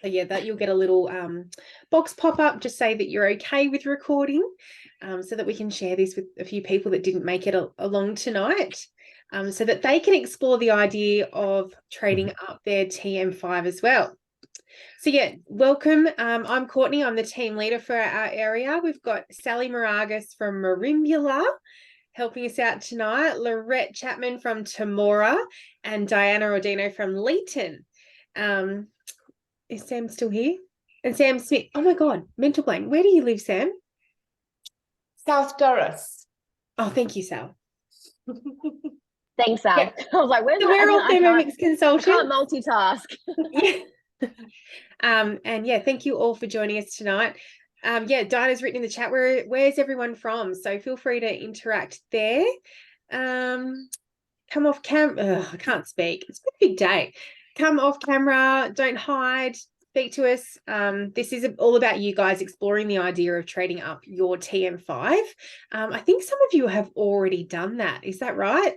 So yeah, that you'll get a little box pop up, just say that you're okay with recording, so that we can share this with a few people that didn't make it along tonight, so that they can explore the idea of trading up their TM5 as well. So yeah, welcome. I'm Courtney. I'm the team leader for our area. We've got Sally Mauragis from Merimbula helping us out tonight, Laurette Chapman from Temora, and Diana Auddino from Leeton. Is Sam still here? And Sam Smith. Oh my God, mental blank. Where do you live, Sam? South Doris. Oh, thank you, Sal. Thanks, Sal. Yeah. I was like, where's So my we're all Thermomix consultants. I can't multitask. And yeah, thank you all for joining us tonight. Yeah, Diana's written in the chat, where's everyone from? So feel free to interact there. Come off camera. I can't speak. It's a big day. Come off camera. Don't hide. Speak to us. This is all about you guys exploring the idea of trading up your TM5. I think some of you have already done that. Is that right?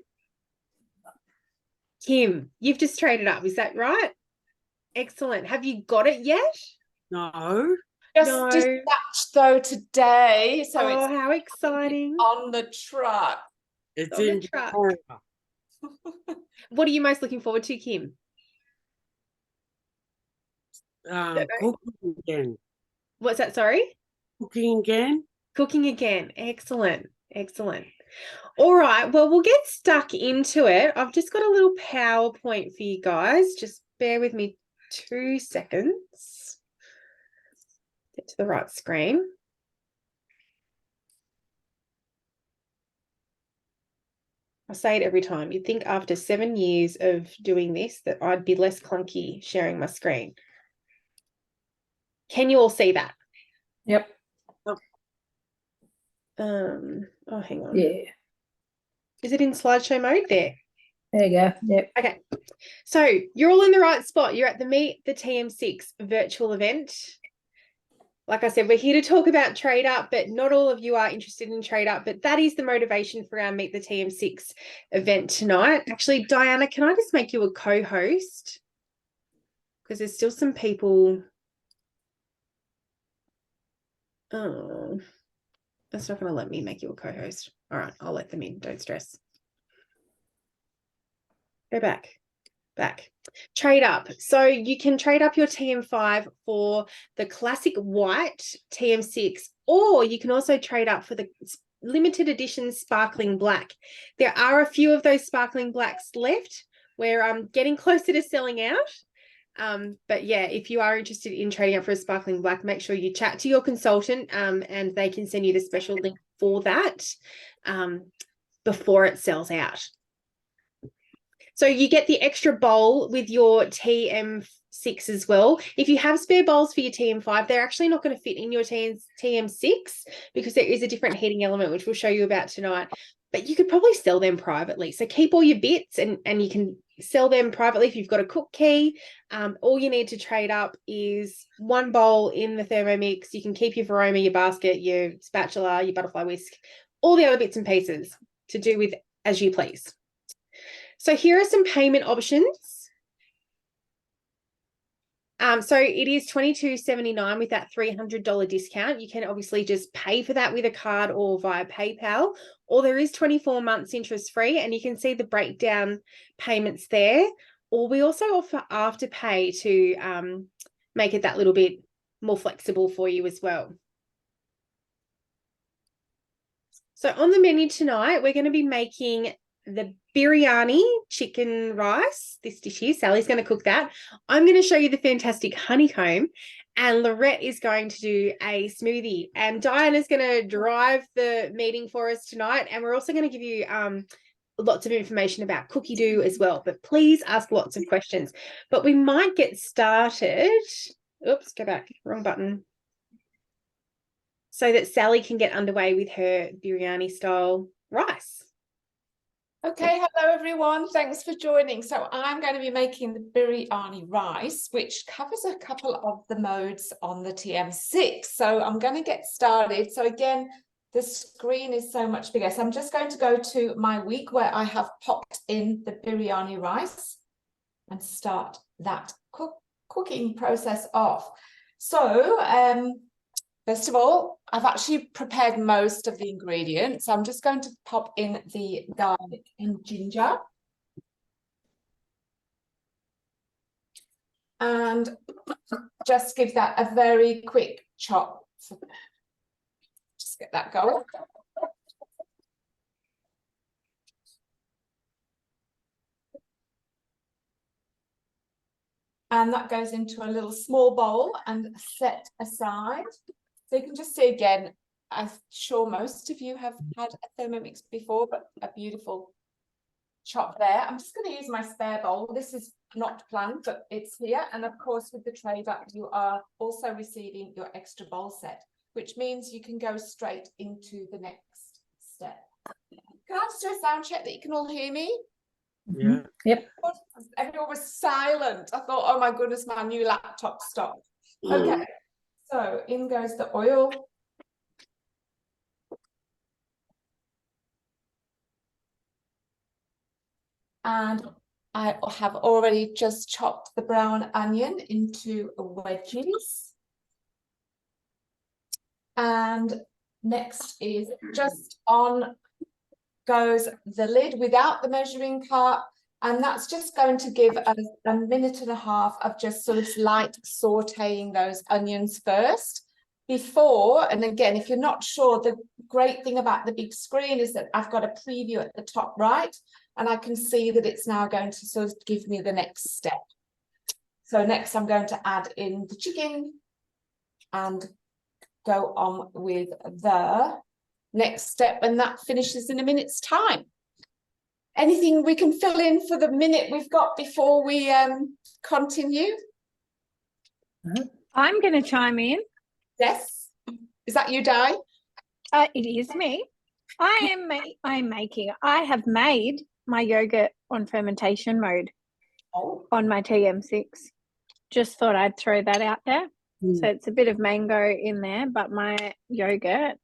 Kim, you've just traded up. Is that right? Excellent. Have you got it yet? No. Just dispatched though today. So oh, it's how exciting. on the truck. It's on in the truck. Temora. What are you most looking forward to, Kim? Cooking again. What's that? Sorry? Cooking again. Cooking again. Excellent. Excellent. All right. Well, we'll get stuck into it. I've just got a little PowerPoint for you guys. Just bear with me 2 seconds. Get to the right screen. I say it every time. You'd think after 7 years of doing this that I'd be less clunky sharing my screen. Can you all see that? Yep. Oh, hang on. Yeah. Is it in slideshow mode? There you go. Yep. Okay. So you're all in the right spot. You're at the Meet the TM6 virtual event. Like I said, we're here to talk about trade up, but not all of you are interested in trade up, but that is the motivation for our Meet the TM6 event tonight. Actually, Diana, can I just make you a co-host? Because there's still some people. Oh, that's not going to let me make you a co-host. All right, I'll let them in. Don't stress. Go back. Trade up. So you can trade up your TM5 for the classic white TM6, or you can also trade up for the limited edition sparkling black. There are a few of those sparkling blacks left. We're getting closer to selling out. But yeah, if you are interested in trading up for a sparkling black, make sure you chat to your consultant and they can send you the special link for that before it sells out. So you get the extra bowl with your TM6 as well. If you have spare bowls for your TM5, they're actually not going to fit in your TM6 because there is a different heating element, which we'll show you about tonight. But you could probably sell them privately. So keep all your bits and you can sell them privately if you've got a cook key. All you need to trade up is one bowl in the Thermomix. You can keep your Varoma, your basket, your spatula, your butterfly whisk, all the other bits and pieces to do with as you please. So here are some payment options. So it is $22.79 with that $300 discount. You can obviously just pay for that with a card or via PayPal, or there is 24 months interest free, and you can see the breakdown payments there. Or we also offer Afterpay to make it that little bit more flexible for you as well. So on the menu tonight, we're going to be making the Biryiani chicken rice, this dish here. Sally's going to cook that. I'm going to show you the fantastic honeycomb, and Laurette is going to do a smoothie, and Diana's going to drive the meeting for us tonight, and we're also going to give you lots of information about Cookidoo as well, but please ask lots of questions. But we might get started. Oops, go back, wrong button. So that Sally can get underway with her Biryiani style rice. Okay, hello everyone. Thanks for joining. So I'm going to be making the Biryiani rice, which covers a couple of the modes on the TM6. So I'm going to get started. So again, the screen is so much bigger. So I'm just going to go to my week where I have popped in the Biryiani rice and start that cooking process off. So first of all, I've actually prepared most of the ingredients. I'm just going to pop in the garlic and ginger. And just give that a very quick chop. Just get that going. And that goes into a little small bowl and set aside. So you can just see again, I'm sure most of you have had a Thermomix before, but a beautiful chop there. I'm just going to use my spare bowl. This is not planned, but it's here. And of course, with the Trade-Up, you are also receiving your extra bowl set, which means you can go straight into the next step. Can I just do a sound check that you can all hear me? Yeah. Yep. Everyone was silent. I thought, oh my goodness, my new laptop stopped. Okay, so in goes the oil. And I have already just chopped the brown onion into wedges. And next is just on goes the lid without the measuring cup. And that's just going to give us a minute and a half of just sort of light sauteing those onions first before. And again, if you're not sure, the great thing about the big screen is that I've got a preview at the top right, and I can see that it's now going to sort of give me the next step. So next I'm going to add in the chicken and go on with the next step, and that finishes in a minute's time. Anything we can fill in for the minute we've got before we continue? I'm going to chime in. Yes. Is that you, Di? It is me. I have made my yogurt on fermentation mode on my TM6. Just thought I'd throw that out there. So it's a bit of mango in there, but my yogurt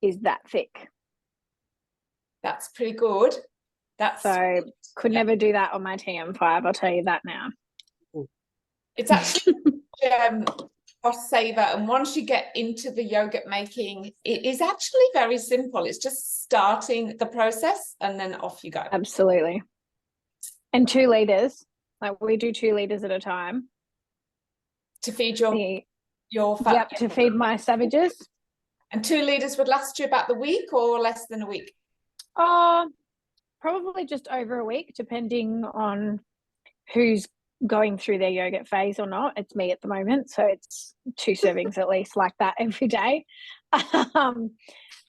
is that thick. That's pretty good. So could never do that on my TM5, I'll tell you that now. It's actually cost saver, and once you get into the yogurt making, it is actually very simple. It's just starting the process and then off you go. Absolutely. And 2 liters, like we do 2 liters at a time. To feed your fat. Yep, to feed my savages. And 2 liters would last you about the week or less than a week? Probably just over a week, depending on who's going through their yogurt phase or not. It's me at the moment, so it's 2 servings at least like that every day.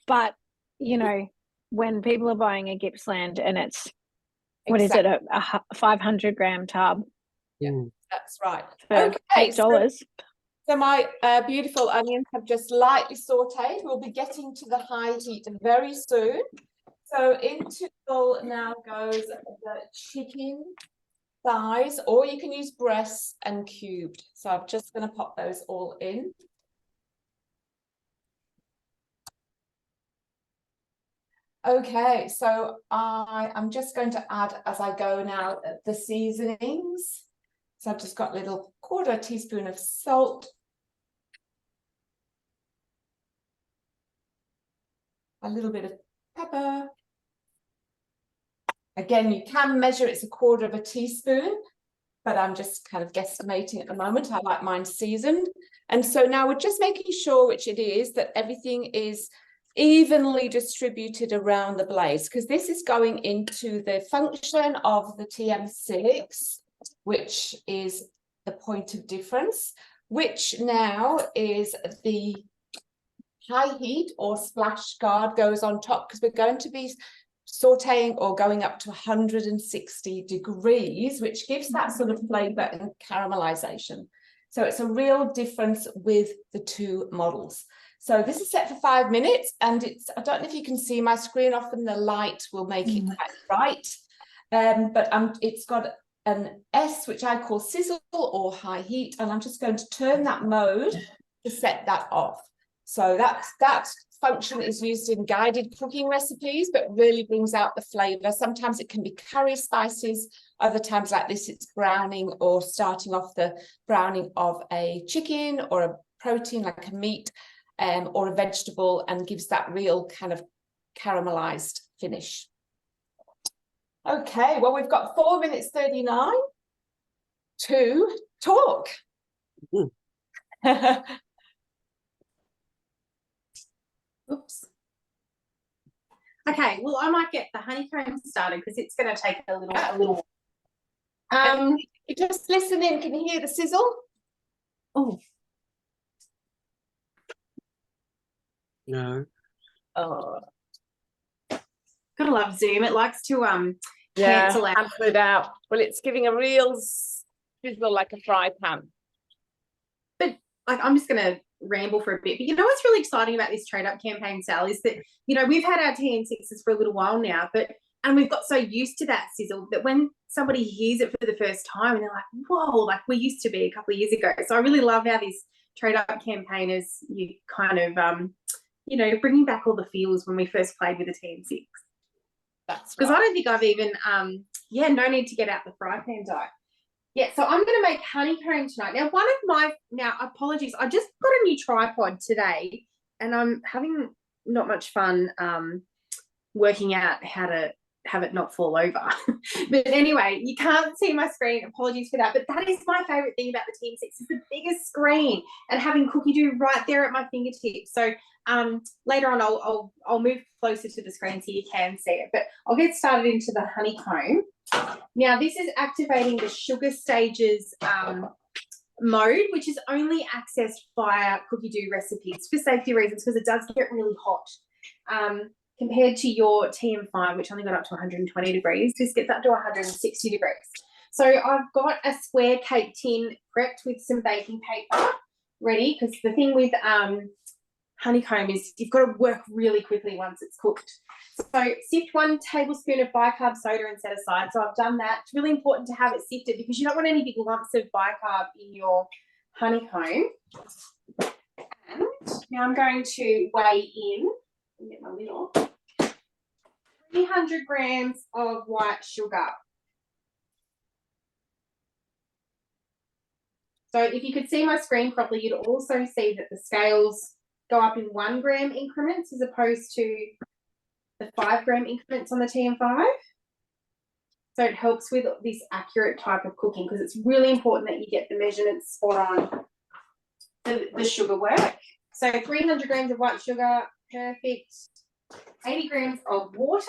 But you know, when people are buying a Gippsland and it's what is it, a 500-gram tub? Yeah, that's right. For okay, $8. So my beautiful onions have just lightly sauteed. We'll be getting to the high heat very soon. So into the bowl now goes the chicken thighs, or you can use breasts and cubed. So I'm just going to pop those all in. Okay, so I'm just going to add as I go now the seasonings. So I've just got a little 1/4 teaspoon of salt. A little bit of pepper. Again, you can measure, it's a 1/4 teaspoon, but I'm just kind of guesstimating at the moment. I like mine seasoned. And so now we're just making sure, which it is, that everything is evenly distributed around the blaze, because this is going into the function of the TM6, which is the point of difference, which now is the high heat or splash guard goes on top, because we're going to be sauteing or going up to 160 degrees, which gives that sort of flavor and caramelization. So it's a real difference with the 2 models. So this is set for 5 minutes, and it's, I don't know if you can see my screen, often the light will make it quite bright, but it's got an S, which I call sizzle or high heat, and I'm just going to turn that mode to set that off. So that's function is used in guided cooking recipes, but really brings out the flavor. Sometimes it can be curry spices. Other times like this, it's browning or starting off the browning of a chicken or a protein like a meat or a vegetable, and gives that real kind of caramelized finish. Okay, well, we've got 4 minutes 39 to talk. Oops. Okay, well, I might get the honeycomb started because it's going to take a little. You just listen in. Can you hear the sizzle? Oh, No. Oh, gotta love Zoom. It likes to yeah, cancel out. cancel it out. Well, it's giving a real sizzle like a fry pan. But like, I'm just going to ramble for a bit. But you know what's really exciting about this trade up campaign, Sal, is that, you know, we've had our TM6s for a little while now, and we've got so used to that sizzle that when somebody hears it for the first time and they're like, whoa, like we used to be a couple of years ago. So I really love how this trade up campaign is you kind of, you know, bringing back all the feels when we first played with the TM6. That's because I don't think I've even, no need to get out the fry pan die. Yeah, so I'm going to make honeycomb tonight. Now, apologies, I just got a new tripod today and I'm having not much fun working out how to have it not fall over. But anyway, you can't see my screen. Apologies for that. But that is my favourite thing about the TM6 is the biggest screen and having Cookidoo right there at my fingertips. So later on, I'll move closer to the screen so you can see it. But I'll get started into the honeycomb. Now, this is activating the sugar stages mode, which is only accessed via Cookidoo recipes for safety reasons because it does get really hot. Compared to your TM5, which only got up to 120 degrees, this gets up to 160 degrees. So I've got a square cake tin prepped with some baking paper ready, because the thing with honeycomb is you've got to work really quickly once it's cooked. So sift 1 tablespoon of bicarb soda and set aside. So I've done that. It's really important to have it sifted because you don't want any big lumps of bicarb in your honeycomb. And now I'm going to weigh in. Get my lid off. 300 grams of white sugar. So if you could see my screen properly, you'd also see that the scales go up in 1 gram increments as opposed to the 5 gram increments on the TM5. So it helps with this accurate type of cooking because it's really important that you get the measurements spot on the sugar work. So 300 grams of white sugar, perfect. 80 grams of water.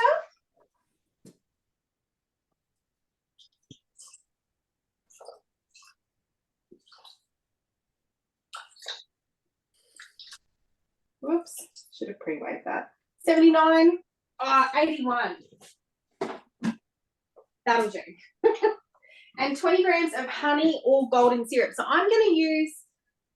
Whoops, should have pre-weighed that. 79, 81. That'll do. And 20 grams of honey or golden syrup. So I'm going to use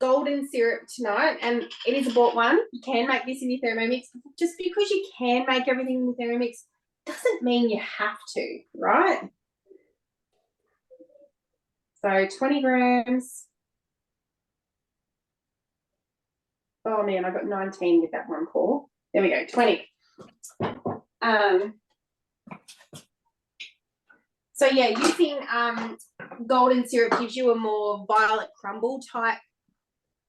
golden syrup tonight, and it is a bought one. You can make this in your Thermomix. Just because you can make everything in your Thermomix doesn't mean you have to, right? So 20 grams. Oh man, I got 19 with that one, Paul. There we go, 20. So yeah, using golden syrup gives you a more violet crumble type.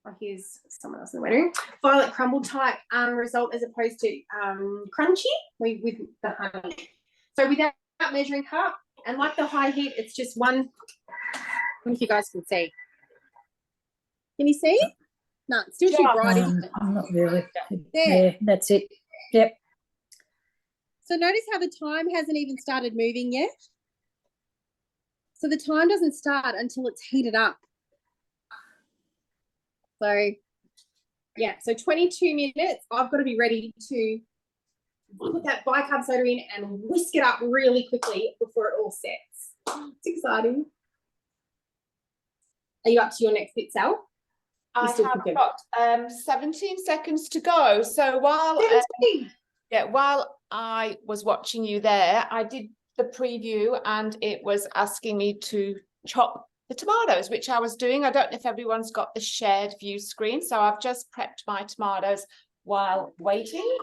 Oh, here's someone else in the waiting room. Violet crumble type result as opposed to crunchy with the honey. So without measuring cup and like the high heat, it's just one. I don't know if you guys can see. Can you see? No, it's still too bright, isn't it? Not really. There. Yeah, that's it. Yep. So notice how the time hasn't even started moving yet. So the time doesn't start until it's heated up. So, yeah, so 22 minutes, I've got to be ready to put that bicarb soda in and whisk it up really quickly before it all sets. It's exciting. Are you up to your next bit, Sal? I have got 17 seconds to go. So while I was watching you there, I did the preview and it was asking me to chop the tomatoes, which I was doing. I don't know if everyone's got the shared view screen. So I've just prepped my tomatoes while waiting.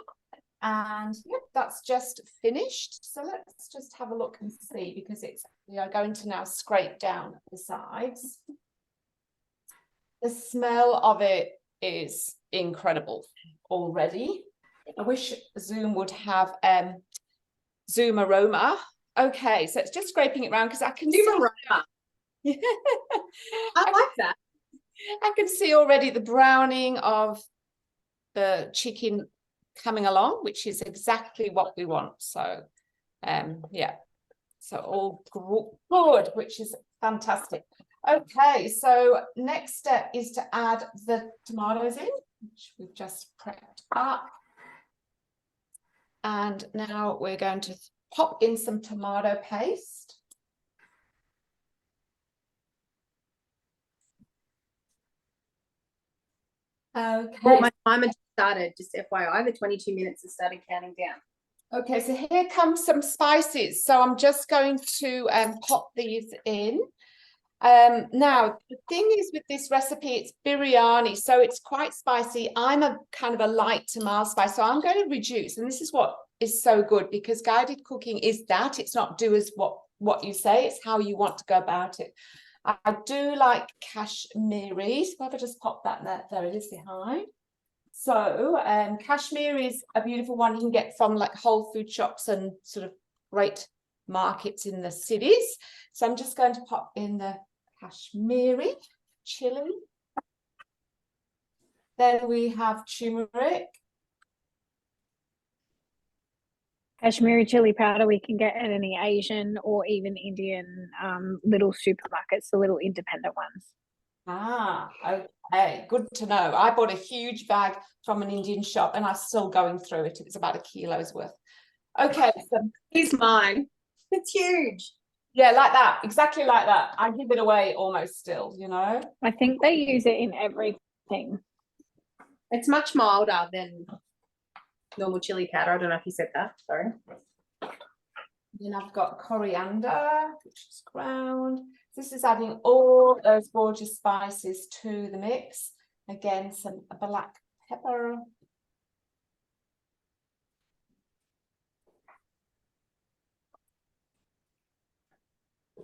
And yep, that's just finished. So let's just have a look and see, because we are going to now scrape down the sides. The smell of it is incredible already. I wish Zoom would have Zoom aroma. Okay, so it's just scraping it around because I can Zoom aroma. I like that. I can see already the browning of the chicken coming along, which is exactly what we want. So yeah, so all good, which is fantastic. Okay, so next step is to add the tomatoes in, which we've just prepped up. And now we're going to pop in some tomato paste. Okay. Well, my timer just started, just FYI, the 22 minutes has started counting down. Okay, so here comes some spices. So I'm just going to pop these in. Now, the thing is with this recipe, it's biryani, so it's quite spicy. I'm a kind of a light to mild spice, so I'm going to reduce. And this is what is so good, because guided cooking is that. It's not do as what you say, it's how you want to go about it. I do like Kashmiri. So if I just pop that there it is behind. So Kashmiri is a beautiful one you can get from like whole food shops and sort of great markets in the cities. So I'm just going to pop in the Kashmiri chili. Then we have turmeric. Kashmiri chili powder we can get at any Asian or even Indian little supermarkets, the little independent ones. Ah, okay, good to know. I bought a huge bag from an Indian shop and I'm still going through it. It was about 1 kilo's worth. Okay, so Here's mine. It's huge. yeah, like that, exactly like that. I give it away almost still, you know. I think they use it in everything. It's much milder than normal chili powder. I don't know if you said that. Sorry. Then I've got coriander, which is ground. This is adding all those gorgeous spices to the mix. Again, some black pepper.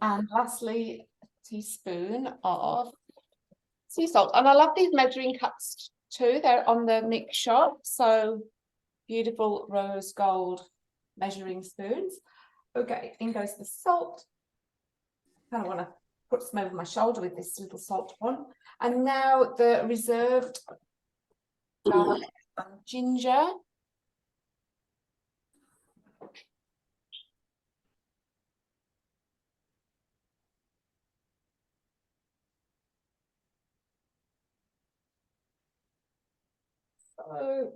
And lastly, a teaspoon of sea salt. And I love these measuring cups too. They're on the mix shop. So beautiful rose gold measuring spoons. Okay, in goes the salt. I kind of want to put some over my shoulder with this little salt one. And now the reserved garlic and ginger. So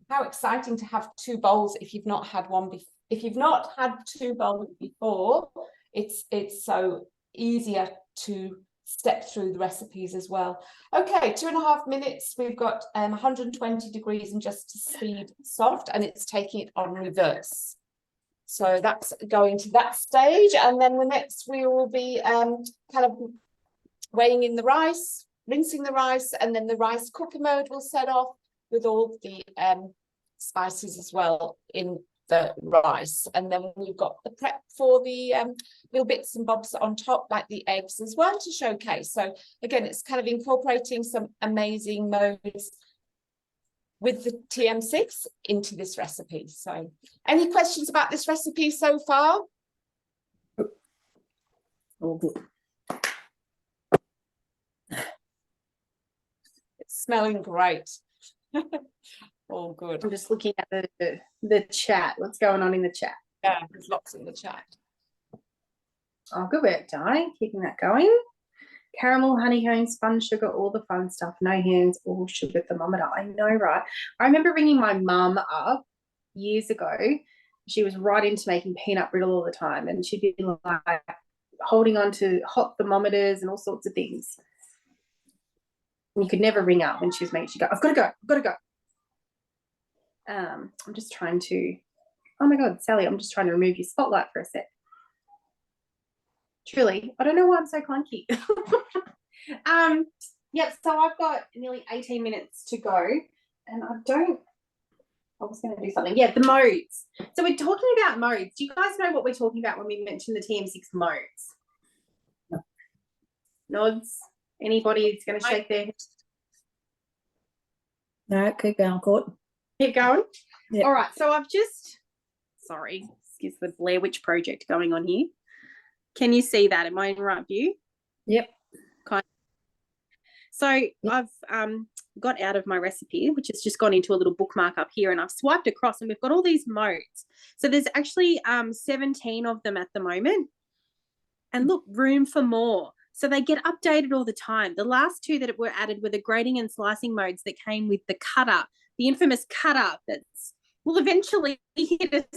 how exciting to have 2 bowls if you've not had one before. If you've not had 2 bowls before, it's so easier to step through the recipes as well. Okay, 2.5 minutes. We've got 120 degrees and just to speed soft, and it's taking it on reverse. So that's going to that stage, and then the next we will be kind of weighing in the rice, rinsing the rice, and then the rice cooker mode will set off with all the spices as well in the rice. And then we've got the prep for the little bits and bobs on top, like the eggs as well, to showcase. So again, it's kind of incorporating some amazing modes with the TM6 into this recipe. So any questions about this recipe so far? All good. It's smelling great. All good. I'm just looking at the chat. What's going on in the chat? Yeah, there's lots in the chat. Oh, good work, Di. Keeping that going. Caramel, honeycomb, spun sugar, all the fun stuff. No hands, all sugar thermometer. I know, right? I remember ringing my mum up years ago. She was right into making peanut brittle all the time, and she'd be like holding on to hot thermometers and all sorts of things. And you could never ring up when she was making. She'd go, I've got to go. I've got to go. I'm just trying to, oh my God, Sally, I'm just trying to remove your spotlight for a sec. Truly, I don't know why I'm so clunky. Yep, so I've got nearly 18 minutes to go, and I was going to do something. Yeah, the modes. So we're talking about modes. Do you guys know what we're talking about when we mention the TM6 modes? No. Nods? Anybody is going to shake their head? No, keep going, Court. Keep going? Yep. All right, so I've just, sorry, excuse the Blair Witch Project going on here. Can you see that? Am I in the right view? Yep. So I've got out of my recipe, which has just gone into a little bookmark up here, and I've swiped across and we've got all these modes. So there's actually 17 of them at the moment. And look, room for more. So they get updated all the time. The last two that were added were the grating and slicing modes that came with the cutter, the infamous cutter that's will eventually hit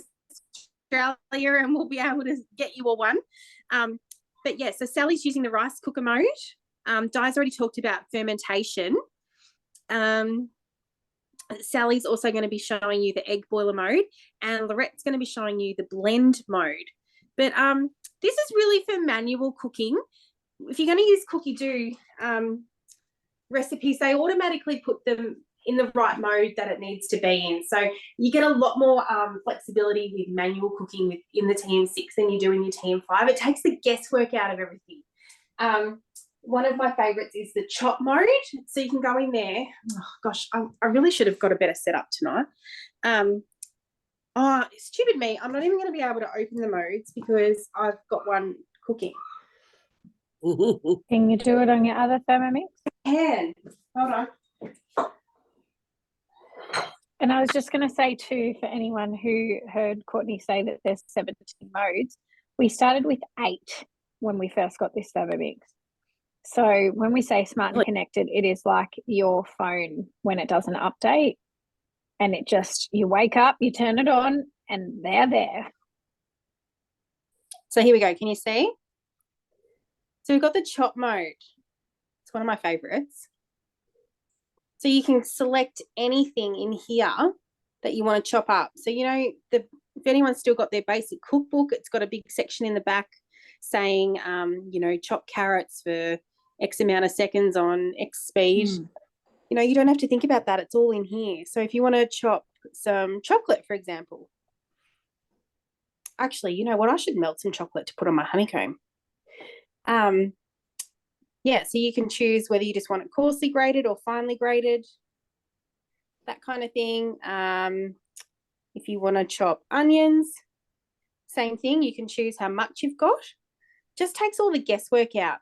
Australia and we'll be able to get you a one. But yeah, so Sally's using the rice cooker mode. Di's already talked about fermentation. Sally's also going to be showing you the egg boiler mode, and Laurette's going to be showing you the blend mode. But this is really for manual cooking. If you're going to use Cookidoo recipes, they automatically put them in the right mode that it needs to be in. So you get a lot more flexibility with manual cooking in the TM6 than you do in your TM5. It takes the guesswork out of everything. One of my favorites is the chop mode. So you can go in there. Oh, gosh, I really should have got a better setup tonight. Oh, stupid me. I'm not even going to be able to open the modes because I've got one cooking. Can you do it on your other Thermomix? I can. Hold on. And I was just going to say too, for anyone who heard Courtney say that there's 17 modes, we started with 8 when we first got this Thermomix. So when we say smart and connected, it is like your phone when it doesn't update, and it just, you wake up, you turn it on, and they're there. So here we go. Can you see? So we've got the chop mode. It's one of my favorites. So you can select anything in here that you want to chop up. So, you know, if anyone's still got their basic cookbook, it's got a big section in the back saying, you know, chop carrots for X amount of seconds on X speed. You know, you don't have to think about that. It's all in here. So if you want to chop some chocolate, for example. Actually, you know what? I should melt some chocolate to put on my honeycomb. Yeah, so you can choose whether you just want it coarsely grated or finely grated, that kind of thing. If you want to chop onions, same thing. You can choose how much you've got. Just takes all the guesswork out.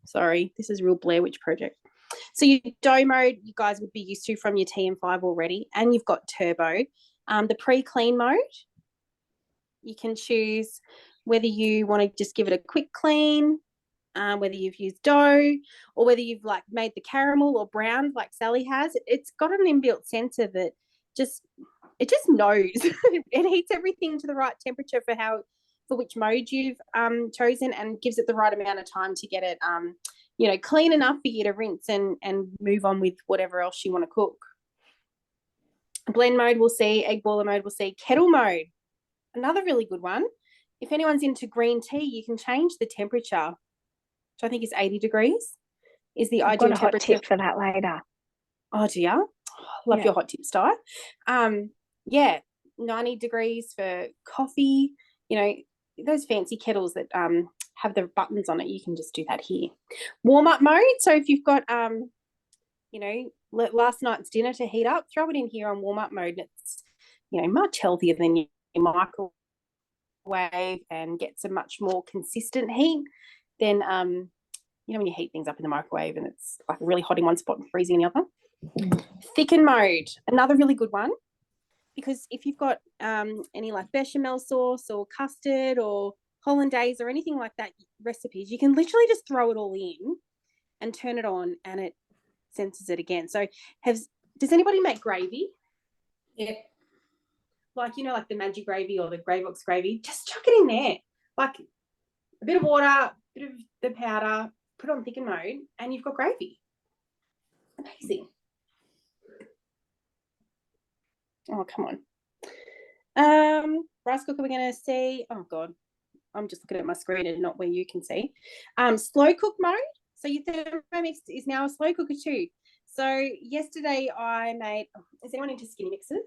Sorry, this is real Blair Witch Project. So your dough mode, you guys would be used to from your TM5 already, and you've got turbo. The pre-clean mode, you can choose whether you want to just give it a quick clean, whether you've used dough, or whether you've like made the caramel or browned like Sally has. It's got an inbuilt sensor that it just knows. It heats everything to the right temperature for which mode you've chosen, and gives it the right amount of time to get it you know, clean enough for you to rinse and move on with whatever else you want to cook. Blend mode we'll see, egg boiler mode we'll see, kettle mode, another really good one. If anyone's into green tea, you can change the temperature, which I think is 80 degrees, is the I've ideal got a hot temperature. tip for that later. Oh, do you? Love your hot tips, Di. Yeah, 90 degrees for coffee. You know, those fancy kettles that have the buttons on it, you can just do that here. Warm up mode. So if you've got, you know, last night's dinner to heat up, throw it in here on warm up mode. It's, you know, much healthier than your microwave and gets a much more consistent heat than, you know, when you heat things up in the microwave and it's like really hot in one spot and freezing in the other. Thicken mode, another really good one, because if you've got any like bechamel sauce or custard or hollandaise or anything like that recipes, you can literally just throw it all in and turn it on and it senses it again. So does anybody make gravy? Yep. Like, you know, like the Maggi gravy or the Greybox gravy, just chuck it in there. Like a bit of water, a bit of the powder, put it on thicken mode, and you've got gravy. Amazing. Oh, come on. Rice cooker we're going to see. Oh, God. I'm just looking at my screen and not where you can see. Slow cook mode. So your Thermomix is now a slow cooker too. So yesterday I made, is anyone into skinny mixers?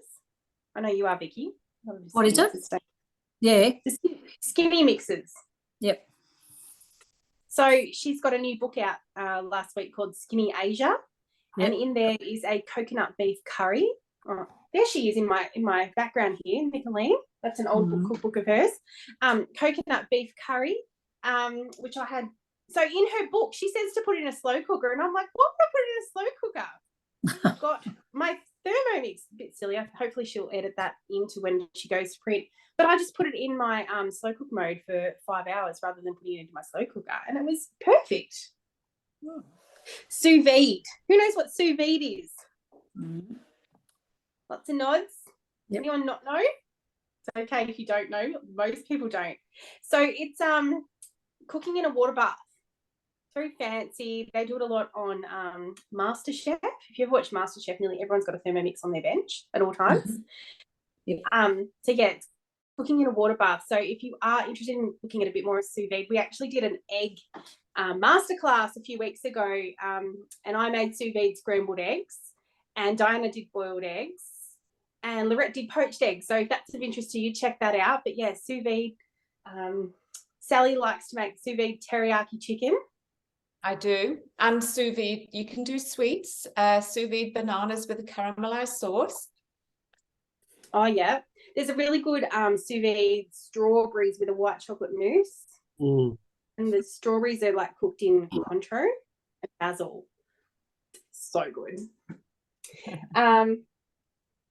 I know you are, Vicky. What is it? Yeah. The skinny mixers. Yep. So she's got a new book out last week called Skinny Asia. Yep. And in there is a coconut beef curry. Oh, there she is in my background here, Nicolene. That's an old cookbook of hers. Coconut beef curry, which I had. So in her book, she says to put in a slow cooker. And I'm like, what would I put in a slow cooker? I've got my Thermomix, a bit silly. Hopefully she'll edit that into when she goes to print. But I just put it in my slow cook mode for 5 hours rather than putting it into my slow cooker. And it was perfect. Oh. Sous vide. Who knows what sous vide is? Lots of nods. Yep. Anyone not know? It's okay if you don't know. Most people don't. So it's cooking in a water bath. Very fancy. They do it a lot on MasterChef. If you've watched MasterChef, nearly everyone's got a Thermomix on their bench at all times. Yep. So yeah, it's cooking in a water bath. So if you are interested in looking at a bit more of sous vide, we actually did an egg masterclass a few weeks ago, and I made sous vide scrambled eggs, and Diana did boiled eggs, and Laurette did poached eggs. So if that's of interest to you, check that out. But yeah, sous vide. Sally likes to make sous vide teriyaki chicken. I do. And sous vide, you can do sweets, sous vide bananas with a caramelized sauce. Oh, yeah. There's a really good sous vide strawberries with a white chocolate mousse. And the strawberries are like cooked in Cointreau and basil. So good.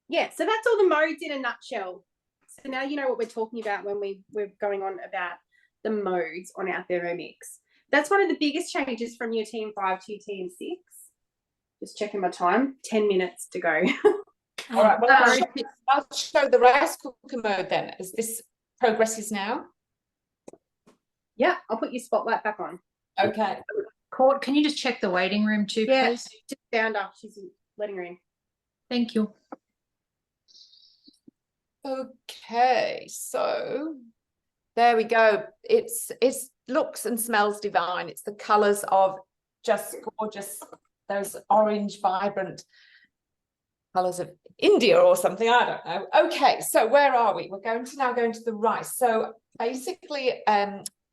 Yeah, so that's all the modes in a nutshell. So now you know what we're talking about when we're going on about the modes on our Thermomix. That's one of the biggest changes from your TM5 to your TM6. Just checking my time, 10 minutes to go. All right, well, I'll show the rice cooker mode then, as this progresses now. Yeah, I'll put your spotlight back on. Okay. Court, can you just check the waiting room too, please? Just found her. She's letting her in. Thank you. Okay, so there we go. It's looks and smells divine. It's the colours of just gorgeous, those orange, vibrant colours of India or something, I don't know. Okay, so where are we? We're going to now go into the rice. So basically,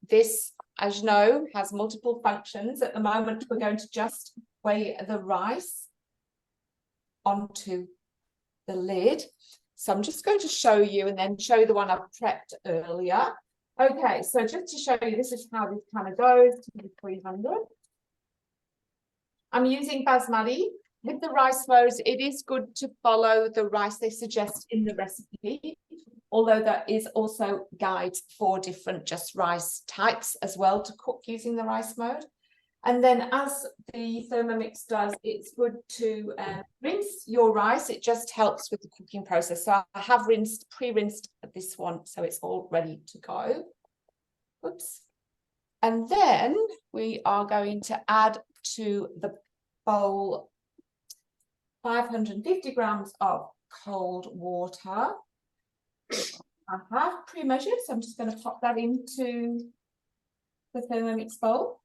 this, as you know, has multiple functions. At the moment, we're going to just weigh the rice onto the lid. So I'm just going to show you and then show you the one I've prepped earlier. Okay, so just to show you, this is how this kind of goes to 300. I'm using basmati. With the rice flows, it is good to follow the rice they suggest in the recipe, although there is also guides for different just rice types as well to cook using the rice mode. And then as the Thermomix does, it's good to rinse your rice. It just helps with the cooking process. So I have pre-rinsed this one, so it's all ready to go. Oops. And then we are going to add to the bowl 550 grams of cold water. I have pre-measured, so I'm just going to pop that into the Thermomix bowl.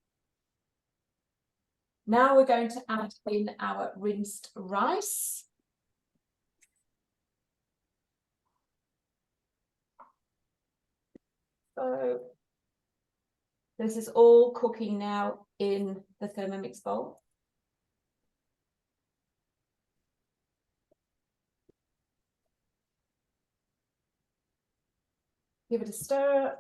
Now we're going to add in our rinsed rice. So this is all cooking now in the Thermomix bowl. Give it a stir.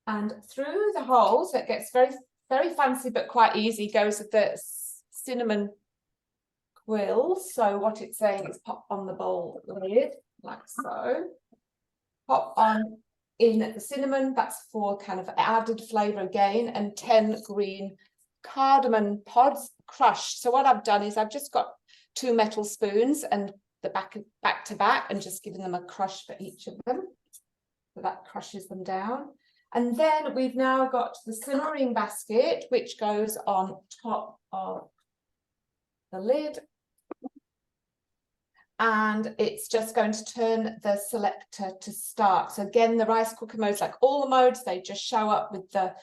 And through the holes, it gets very, very fancy, but quite easy, goes with the cinnamon quill. So what it's saying is pop on the bowl lid, like so. Pop on in the cinnamon, that's for kind of added flavour again, and 10 green cardamom pods crushed. So what I've done is I've just got 2 metal spoons and the back to back and just given them a crush for each of them. So that crushes them down. And then we've now got the simmering basket, which goes on top of the lid. and it's just going to turn the selector to start. So again, the rice cooker modes, like all the modes, they just show up with the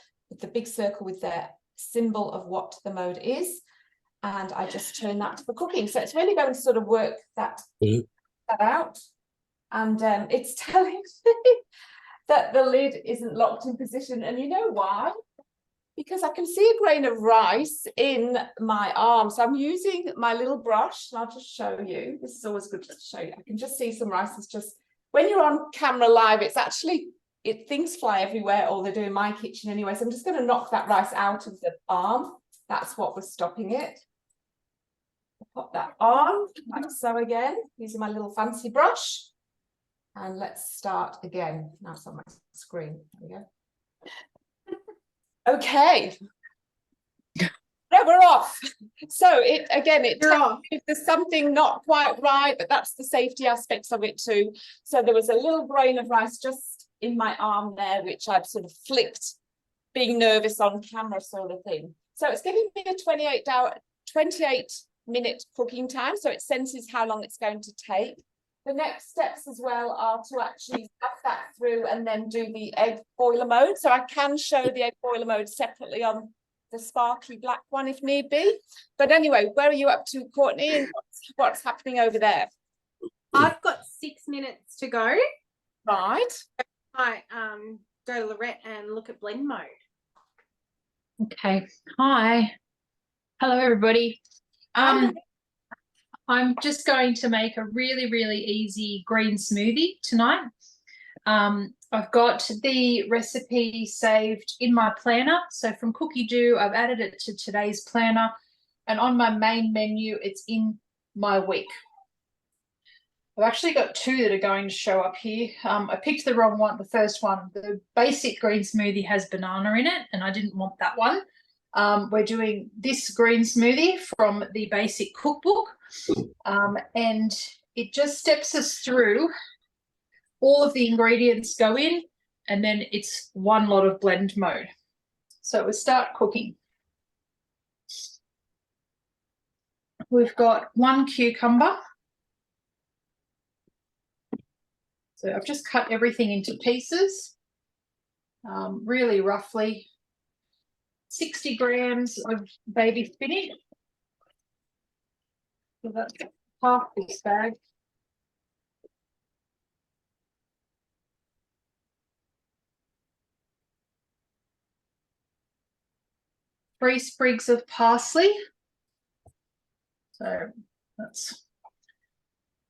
big circle with their symbol of what the mode is. And I just turn that for cooking. So it's really going to sort of work that out. And it's telling me that the lid isn't locked in position. And you know why? Because I can see a grain of rice in my arm. So I'm using my little brush, and I'll just show you. This is always good to show you. I can just see some rice. It's just, when you're on camera live, it's actually, things fly everywhere, or they do in my kitchen anyway. So I'm just going to knock that rice out of the arm. That's what was stopping it. Pop that on, like so again, using my little fancy brush. And let's start again. Now it's on my screen. There we go. Okay. Yeah, we're off. So it tells me if there's something not quite right, but that's the safety aspects of it too. So there was a little grain of rice just in my arm there, which I'd sort of flicked, being nervous on camera sort of thing. So it's giving me a 28-minute cooking time. So it senses how long it's going to take. The next steps as well are to actually stuff that through and then do the egg boiler mode. So I can show the egg boiler mode separately on the sparkly black one if need be. But anyway, where are you up to, Courtney, and what's happening over there? I've got 6 minutes to go. Right. I go to Laurette and look at blend mode. Okay. Hi. Hello, everybody. I'm just going to make a really, really easy green smoothie tonight. I've got the recipe saved in my planner. So from Cookidoo, I've added it to today's planner. And on my main menu, it's in my week. I've actually got two that are going to show up here. I picked the wrong one, the first one. The basic green smoothie has banana in it, and I didn't want that one. We're doing this green smoothie from the basic cookbook, and it just steps us through. All of the ingredients go in, and then it's one lot of blend mode. So we start cooking. We've got 1 cucumber. So I've just cut everything into pieces, really roughly. 60 grams of baby spinach. So that's half this bag. Three sprigs of parsley. So that's,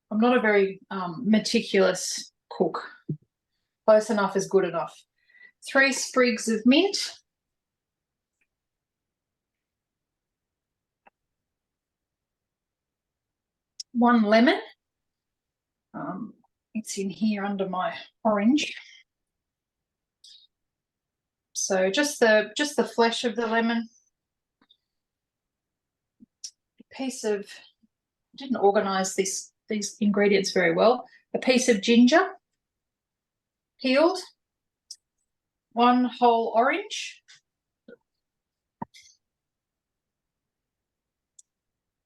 I'm not a very meticulous cook. Close enough is good enough. 3 sprigs of mint. 1 lemon. It's in here under my orange. So just the flesh of the lemon. A piece of, I didn't organise these ingredients very well. A piece of ginger, peeled. 1 whole orange.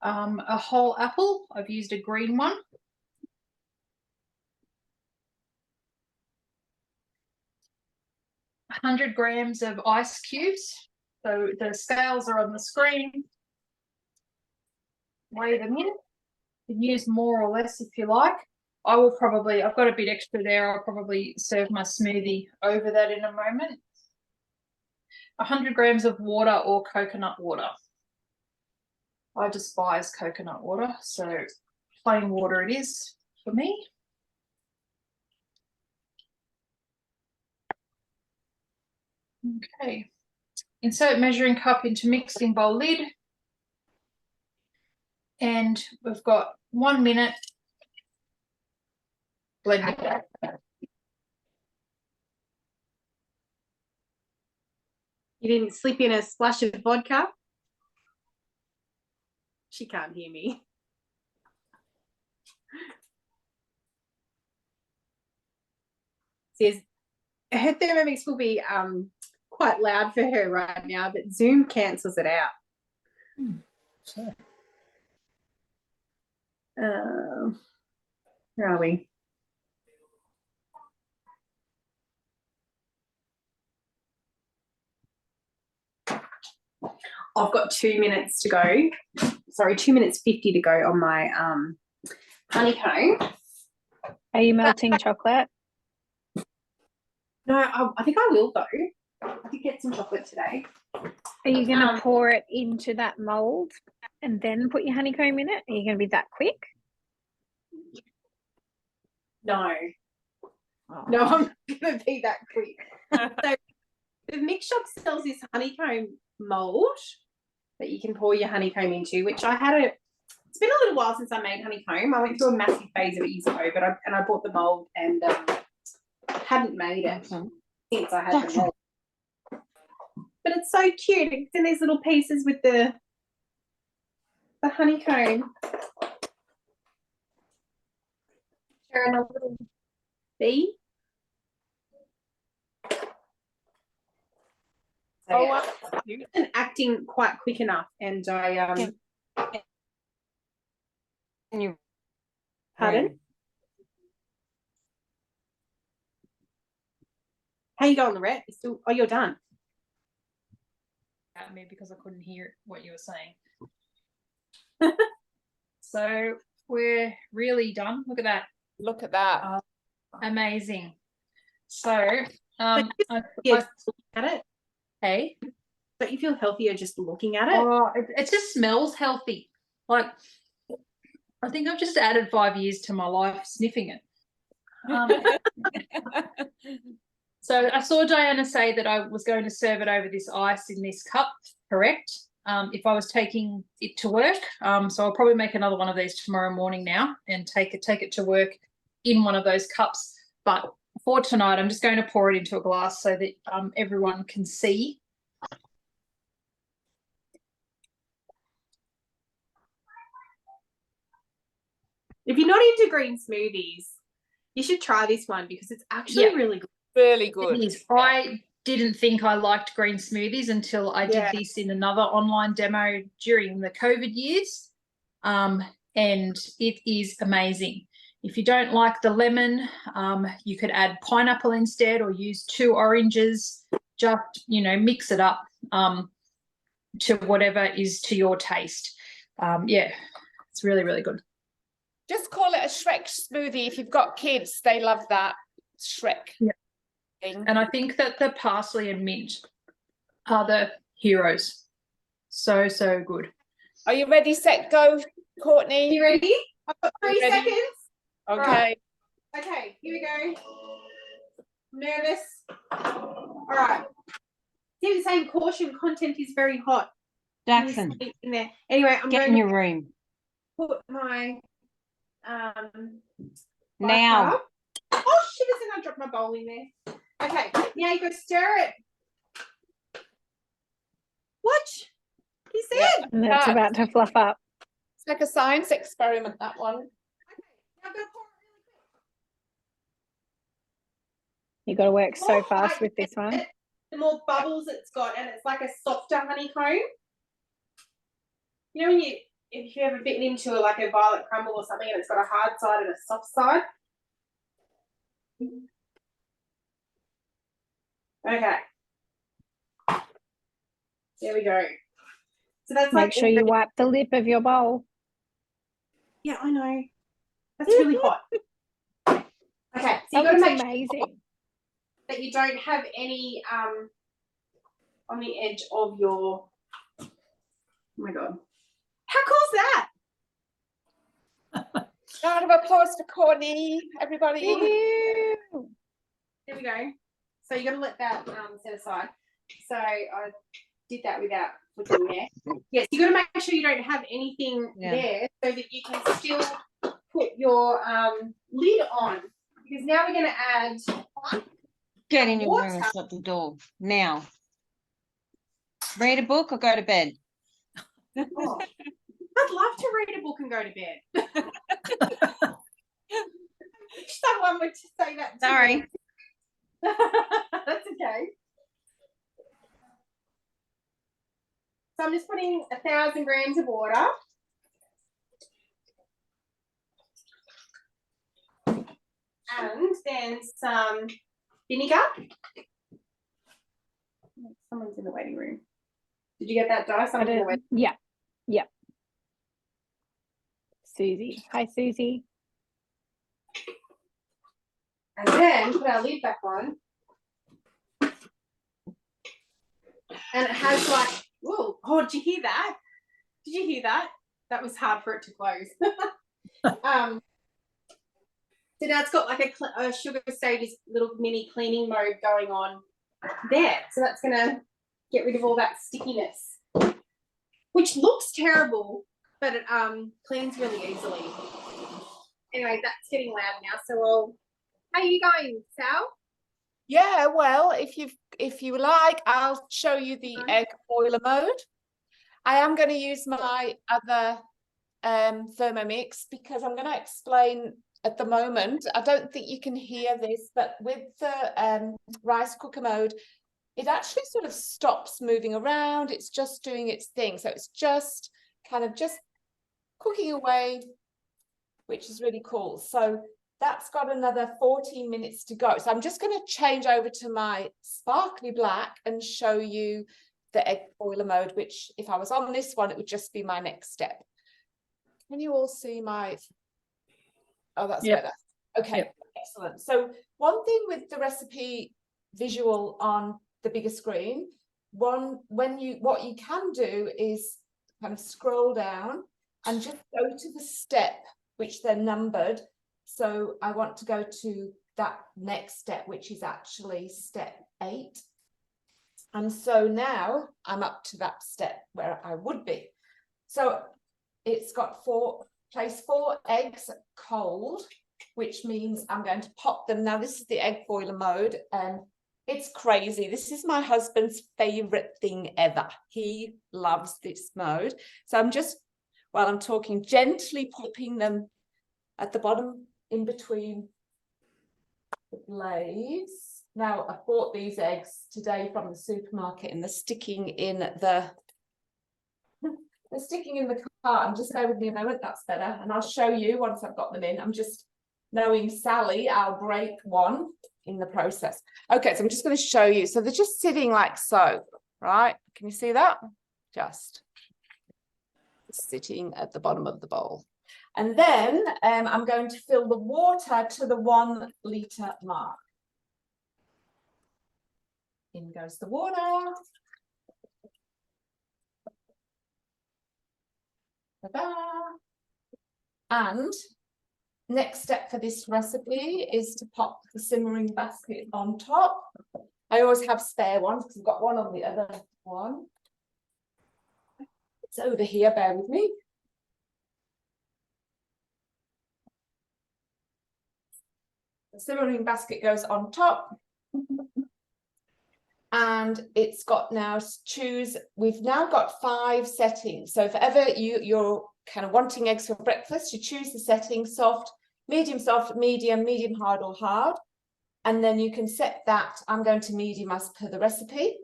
A whole apple. I've used a green one. A 100 grams of ice cubes. So the scales are on the screen. Weigh them in. You can use more or less if you like. I will probably, I've got a bit extra there. I'll probably serve my smoothie over that in a moment. 100 grams of water or coconut water. I despise coconut water, so plain water it is for me. Okay. Insert measuring cup into mixing bowl lid. And we've got 1 minute blending. You didn't slip in a splash of vodka? She can't hear me. Says her Thermomix will be quite loud for her right now, but Zoom cancels it out. Where are we? I've got 2 minutes to go. Sorry, 2 minutes 50 to go on my honeycomb. Are you melting chocolate? No, I think I will though. I did get some chocolate today. Are you going to pour it into that mold and then put your honeycomb in it? Are you going to be that quick? No. No, I'm not going to be that quick. So the mix shop sells this honeycomb mold that you can pour your honeycomb into, which I had it's been a little while since I made honeycomb. I went through a massive phase of it years ago, but I bought the mold and hadn't made it since I had the mold. But it's so cute. It's in these little pieces with the honeycomb. Sharing a little bee. So, Oh, yeah. wow. I wasn't acting quite quick enough, and I You pardon. How you going, Laurette? You still? Oh, you're done. At me because I couldn't hear what you were saying. So we're really done. Look at that. Look at that. Amazing. So Yeah, looking at it. hey. Don't you feel healthier just looking at it? Oh, it just smells healthy. Like, I think I've just added 5 years to my life sniffing it. So I saw Diana say that I was going to serve it over this ice in this cup, correct? If I was taking it to work. So I'll probably make another one of these tomorrow morning now and take it to work in one of those cups. But for tonight, I'm just going to pour it into a glass so that everyone can see. If you're not into green smoothies, you should try this one because it's actually really good. Really good. It is. I didn't think I liked green smoothies until I did this in another online demo during the COVID years. And it is amazing. If you don't like the lemon, you could add pineapple instead or use 2 oranges. Just, mix it up to whatever is to your taste. Yeah, it's really, really good. Just call it a Shrek smoothie. If you've got kids, they love that Shrek thing. And I think that the parsley and mint are the heroes. So, so good. Are you ready, set, go, Courtney? You ready? I've got 3 Ready? seconds. Okay. Right. Okay, here we go. Nervous. All right. See the same caution. Content is very hot. Jackson, In there. Anyway, I'm get going in to your room put my now. up. Oh shit! I dropped my bowl in there. Okay, now you go stir it. What? You said? And that's about to fluff up. It's like a science experiment, that one. Okay, now I'm gonna pour it really quick. You got to work so More fast I with this get one. it, the more bubbles it's got, and it's like a softer honeycomb. You know when if you ever bitten into like a violet crumble or something and it's got a hard side and a soft side? Okay. There we go. So that's Make sure you wipe the lip of your bowl. Yeah, I know. That's really hot. Okay, so That you've got to looks make amazing. sure that you don't have any on the edge of your. Oh my god! How cool is that? Round of applause for Courtney, everybody. Ew. There we go. So you got to let that set aside. So I did that without flicking there. Yes, you got to make sure you don't have anything there so that you can still put your lid on. Because now we're going to add. Get in your water. room and shut the door now. Read a book or go to bed. Oh, I'd love to read a book and go to bed. I wish someone would say that to Sorry. me. That's okay. So I'm just putting 1,000 grams of water. and then some vinegar. Someone's in the waiting room. Did you get that, Di? Someone's in the waiting room. Yeah. Yeah. Susie. Hi, Susie. And then put our lid back on. And it has like, whoa, oh, did you hear that? Did you hear that? That was hard for it to close. So now it's got like a sugar stages little mini cleaning mode going on there. So that's going to get rid of all that stickiness, which looks terrible, but it cleans really easily. Anyway, that's getting loud now. So how are you going, Sal? Yeah, well, if you like, I'll show you the egg boiler mode. I am going to use my other Thermomix because I'm going to explain at the moment. I don't think you can hear this, but with the rice cooker mode, it actually sort of stops moving around. It's just doing its thing. So it's just kind of just cooking away, which is really cool. So that's got another 14 minutes to go. So I'm just going to change over to my sparkly black and show you the egg boiler mode, which if I was on this one, it would just be my next step. Can you all see my, oh, that's better. Okay, excellent. So one thing with the recipe visual on the bigger screen, what you can do is kind of scroll down and just go to the step, which they're numbered. So I want to go to that next step, which is actually step 8. And so now I'm up to that step where I would be. So it's got place 4 eggs cold, which means I'm going to pop them. Now this is the egg boiler mode, and it's crazy. This is my husband's favorite thing ever. He loves this mode. So I'm just, while I'm talking, gently popping them at the bottom in between the blades. Now I bought these eggs today from the supermarket and they're sticking in the carton. Just bear with me a moment, that's better. And I'll show you once I've got them in. I'm just knowing Sally, I'll break one in the process. Okay, so I'm just going to show you. So they're just sitting like so, right? Can you see that? Just sitting at the bottom of the bowl. And then I'm going to fill the water to the 1 litre mark. In goes the water. Ta-da. And next step for this recipe is to pop the simmering basket on top. I always have spare ones because I've got one on the other one. It's over here, bear with me. The simmering basket goes on top. And it's got now choose, we've now got 5 settings. So if ever you're kind of wanting eggs for breakfast, you choose the setting soft, medium, medium hard or hard. And then you can set that. I'm going to medium as per the recipe.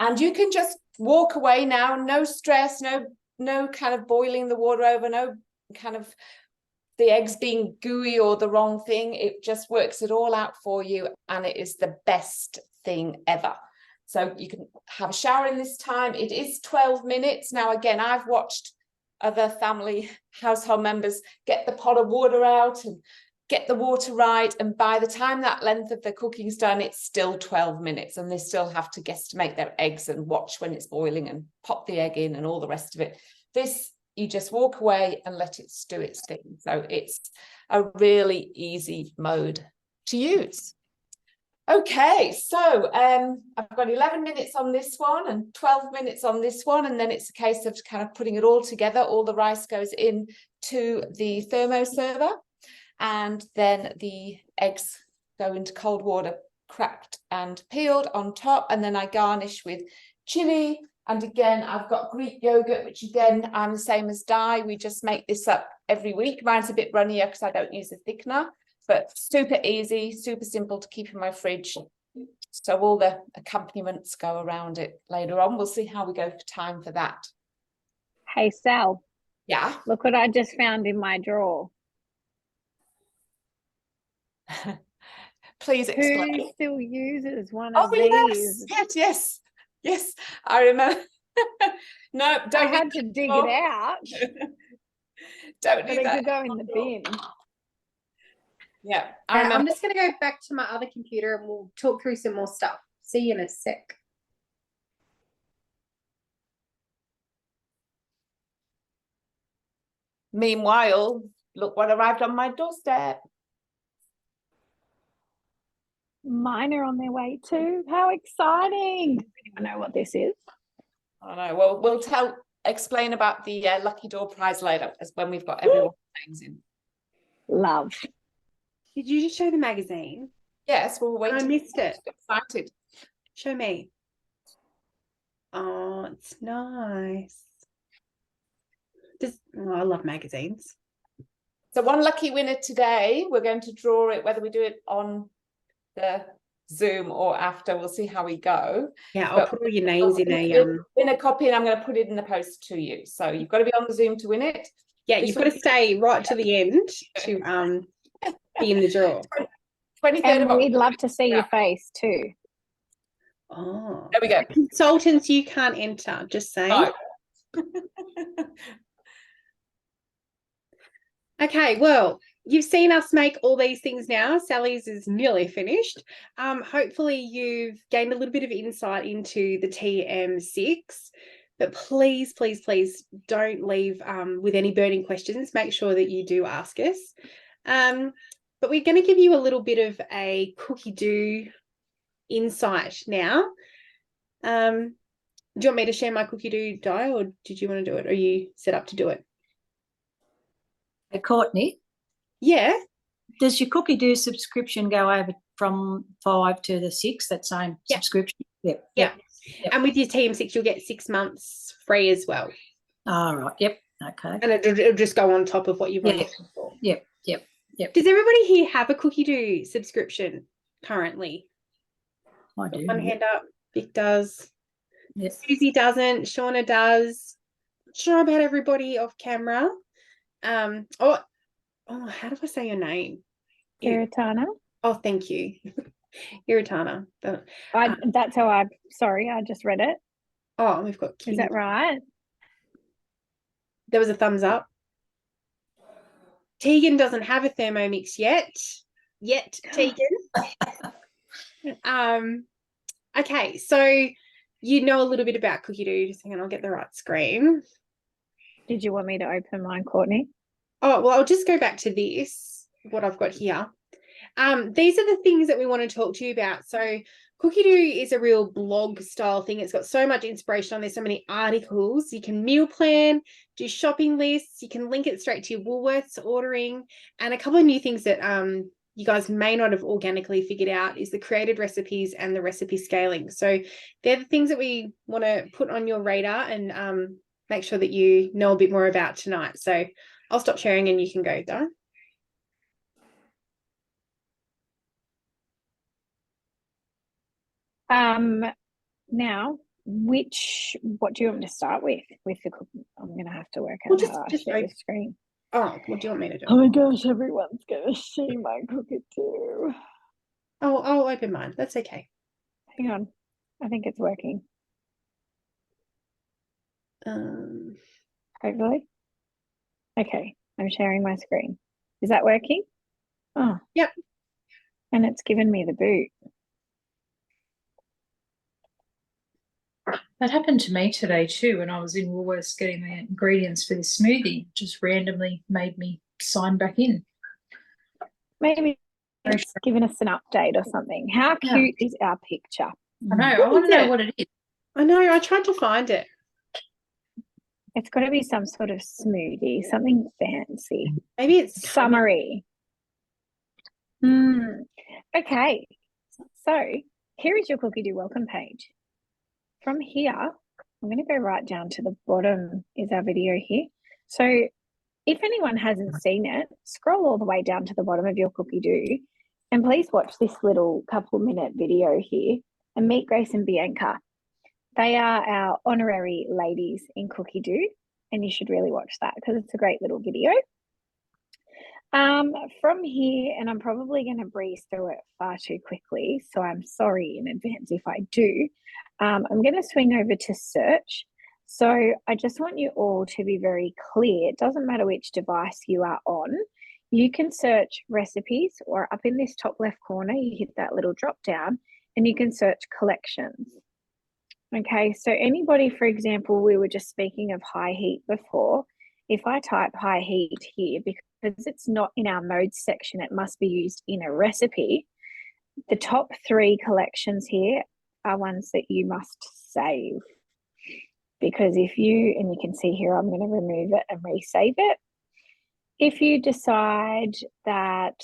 And you can just walk away now, no stress, no kind of boiling the water over, no kind of the eggs being gooey or the wrong thing. It just works it all out for you, and it is the best thing ever. So you can have a shower in this time. It is 12 minutes. Now, again, I've watched other family household members get the pot of water out and get the water right. And by the time that length of the cooking's done, it's still 12 minutes and they still have to guesstimate their eggs and watch when it's boiling and pop the egg in and all the rest of it. This, you just walk away and let it do its thing. So it's a really easy mode to use. Okay, so I've got 11 minutes on this one and 12 minutes on this one, and then it's a case of kind of putting it all together. All the rice goes in to the thermo server, and then the eggs go into cold water, cracked and peeled on top, and then I garnish with chili. And again, I've got Greek yogurt, which again, I'm the same as Di. We just make this up every week. Mine's a bit runnier because I don't use a thickener. But super easy, super simple to keep in my fridge. So all the accompaniments go around it later on. We'll see how we go for time for that. Hey, Sal. Yeah. Look what I just found in my drawer. Please explain. Who still uses one Oh, of these? yes. I remember. No, I don't had need to that dig anymore. it out, Don't but need it that. could go in the bin. Yeah, I I'm remember. just going to go back to my other computer and we'll talk through some more stuff. See you in a sec. Meanwhile, look what arrived on my doorstep. Mine are on their way too. How exciting! I know what this is. I don't know. Well, we'll explain about the lucky door prize later, as when we've got everyone's names in. Love. Did you just show the magazine? Yes, we'll wait. I missed it. Excited. Show me. Oh, it's nice. I love magazines. So one lucky winner today. We're going to draw it, whether we do it on the Zoom or after. We'll see how we go. Yeah, I'll But put all your names in a win a copy, and I'm going to put it in the post to you. So you've got to be on the Zoom to win it. Yeah, This you've got to stay right to the end to be in the draw. 23rd And of we'd October. love to see your face too. Oh, There we go. consultants, you can't enter. Just saying. No. Okay, well, you've seen us make all these things now. Sally's is nearly finished. Hopefully you've gained a little bit of insight into the TM6, but please, please, please don't leave with any burning questions. Make sure that you do ask us. But we're going to give you a little bit of a Cookidoo insight now. Do you want me to share my Cookidoo die, or did you want to do it? Or are you set up to do it? Hey, Courtney, Yeah. does your Cookidoo subscription go over from 5 to the 6, that same Yep. subscription? Yep. Yep. Yep. And with your TM6, you'll get 6 months free as well. All right. Yep. Okay. And it'll just go on top of what you've already Yeah. paid for. Yep. Does everybody here have a Cookidoo subscription currently? I do. One Yep. hand up. Vic does. Yep. Susie doesn't. Shauna does. Not sure about everybody off camera. Oh, how do I say your name? Iritana. Oh, thank you. Iritana. That's how I just read it. Oh, we've got Kim. Is that right? There was a thumbs up. Tegan doesn't have a Thermomix yet. Tegan. Okay, so you know a little bit about Cookidoo. Just hang on, I'll get the right screen. Did you want me to open mine, Courtney? Oh, well, I'll just go back to this, what I've got here. These are the things that we want to talk to you about. So Cookidoo is a real blog style thing. It's got so much inspiration on there, so many articles. You can meal plan, do shopping lists. You can link it straight to your Woolworths ordering. And a couple of new things that you guys may not have organically figured out is the created recipes and the recipe scaling. So they're the things that we want to put on your radar and make sure that you know a bit more about tonight. So I'll stop sharing and you can go, Diane. Now, what do you want me to start with the cooking? I'm going to have to work out Well, how I just share the screen. Oh, what do you want me to do? Oh my gosh, everyone's going to see my Cookidoo. Oh, I'll open mine. That's okay. Hang on. I think it's working. Hopefully. Okay, I'm sharing my screen. Is that working? Oh. Yep. And it's given me the boot. That happened to me today too when I was in Woolworths getting the ingredients for this smoothie. Just randomly made me sign back in. Maybe it's given us an update or something. How cute is our picture? I know. I want to know what it is. I know. I tried to find it. It's got to be some sort of smoothie, something fancy. Maybe it's summery. Okay, so here is your Cookidoo welcome page. From here, I'm going to go right down to the bottom is our video here. So if anyone hasn't seen it, scroll all the way down to the bottom of your Cookidoo and please watch this little couple-minute video here and meet Grace and Bianca. They are our honorary ladies in Cookidoo, and you should really watch that because it's a great little video. From here, and I'm probably going to breeze through it far too quickly, so I'm sorry in advance if I do. I'm going to swing over to search. So I just want you all to be very clear. It doesn't matter which device you are on. You can search recipes, or up in this top left corner, you hit that little drop down and you can search collections. Okay, so anybody, for example, we were just speaking of high heat before. If I type high heat here, because it's not in our modes section, it must be used in a recipe. The top 3 collections here are ones that you must save. Because if you, and you can see here, I'm going to remove it and resave it. If you decide that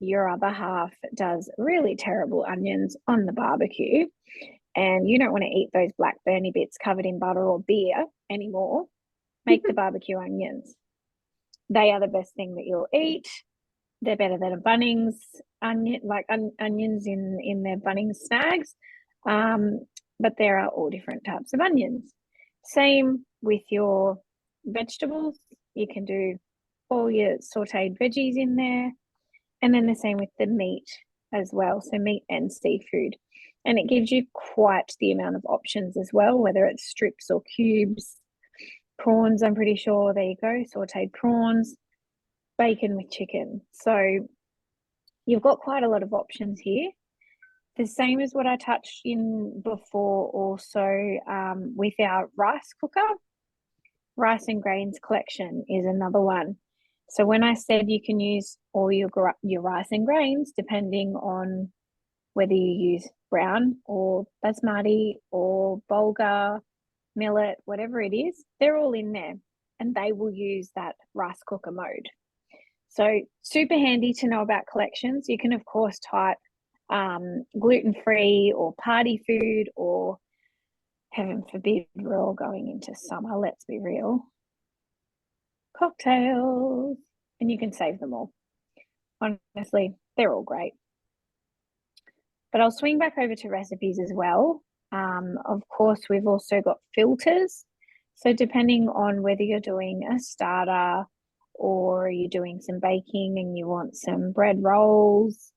your other half does really terrible onions on the barbecue and you don't want to eat those black burny bits covered in butter or beer anymore, make the barbecue onions. They are the best thing that you'll eat. They're better than a Bunnings onion, like onions in their Bunnings snags. But there are all different types of onions. Same with your vegetables. You can do all your sauteed veggies in there. And then the same with the meat as well. So meat and seafood. And it gives you quite the amount of options as well, whether it's strips or cubes. Prawns, I'm pretty sure. There you go. Sauteed prawns. Bacon with chicken. So you've got quite a lot of options here. The same as what I touched in before also with our rice cooker. Rice and grains collection is another one. So when I said you can use all your rice and grains, depending on whether you use brown or basmati or bulgur, millet, whatever it is, they're all in there and they will use that rice cooker mode. So super handy to know about collections. You can, of course, type gluten-free or party food, or heaven forbid, we're all going into summer, let's be real, cocktails, and you can save them all. Honestly, they're all great. But I'll swing back over to recipes as well. Of course, we've also got filters. So depending on whether you're doing a starter or you're doing some baking and you want some bread rolls,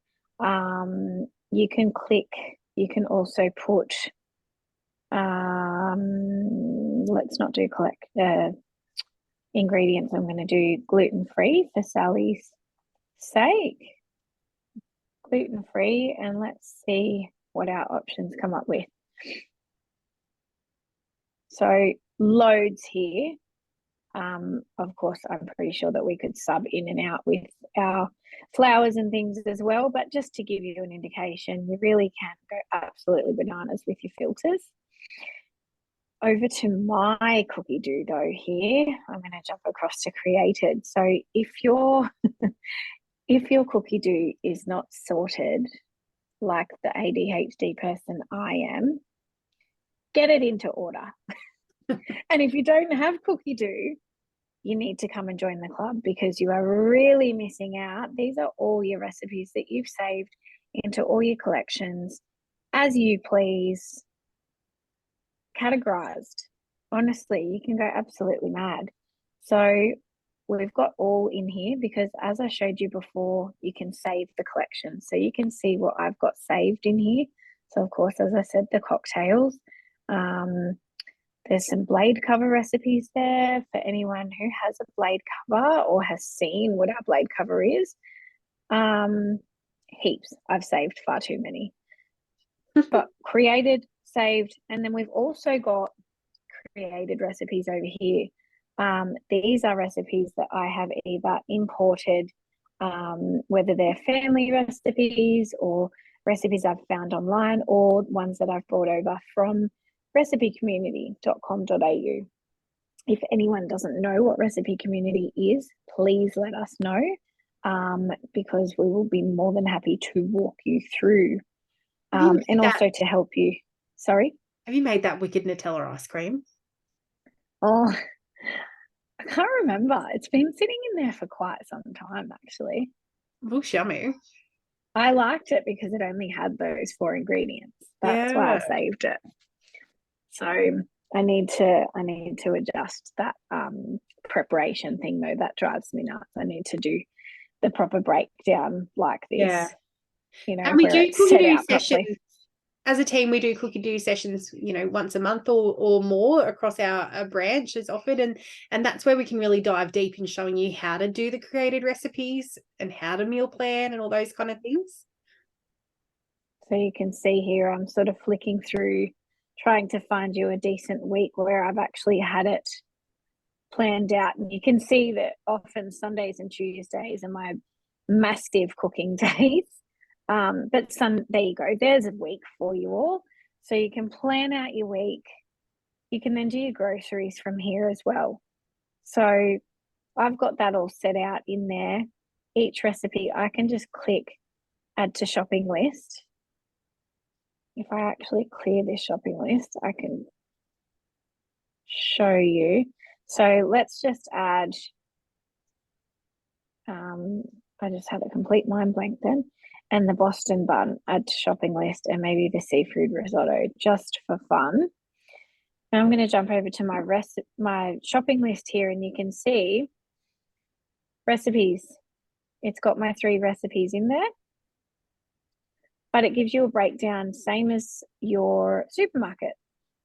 you can click, you can also put, let's not do ingredients. I'm going to do gluten-free for Sally's sake. Gluten-free, and let's see what our options come up with. So loads here. Of course, I'm pretty sure that we could sub in and out with our flours and things as well, but just to give you an indication, you really can go absolutely bananas with your filters. Over to my Cookidoo though here, I'm going to jump across to created. So if your Cookidoo is not sorted like the ADHD person I am, get it into order. And if you don't have Cookidoo, you need to come and join the club because you are really missing out. These are all your recipes that you've saved into all your collections as you please, categorized. Honestly, you can go absolutely mad. So we've got all in here because, as I showed you before, you can save the collection. So you can see what I've got saved in here. So of course, as I said, the cocktails. There's some blade cover recipes there for anyone who has a blade cover or has seen what our blade cover is. Heaps. I've saved far too many. But created, saved, and then we've also got created recipes over here. These are recipes that I have either imported, whether they're family recipes or recipes I've found online, or ones that I've brought over from recipecommunity.com.au. If anyone doesn't know what Recipe Community is, please let us know, because we will be more than happy to walk you through and also to help you. Sorry? Have you made that wicked Nutella ice cream? Oh, I can't remember. It's been sitting in there for quite some time, actually. Looks yummy. I liked it because it only had those 4 ingredients. That's why I saved it. So I need to adjust that preparation thing though. That drives me nuts. I need to do the proper breakdown like this. Yeah. You know, And we where do it's set Cookidoo out properly. sessions. As a team, we do Cookidoo sessions, you know, once a month or more across our branch is offered. And that's where we can really dive deep in showing you how to do the created recipes and how to meal plan and all those kind of things. So you can see here, I'm sort of flicking through, trying to find you a decent week where I've actually had it planned out. And you can see that often Sundays and Tuesdays are my massive cooking days. But there you go. There's a week for you all. So you can plan out your week. You can then do your groceries from here as well. So I've got that all set out in there. Each recipe, I can just click add to shopping list. If I actually clear this shopping list, I can show you. So let's just add, I just had a complete mind blank then, and the Boston bun, add to shopping list, and maybe the seafood risotto just for fun. Now I'm going to jump over to my shopping list here, and you can see recipes. It's got my 3 recipes in there, but it gives you a breakdown, same as your supermarket.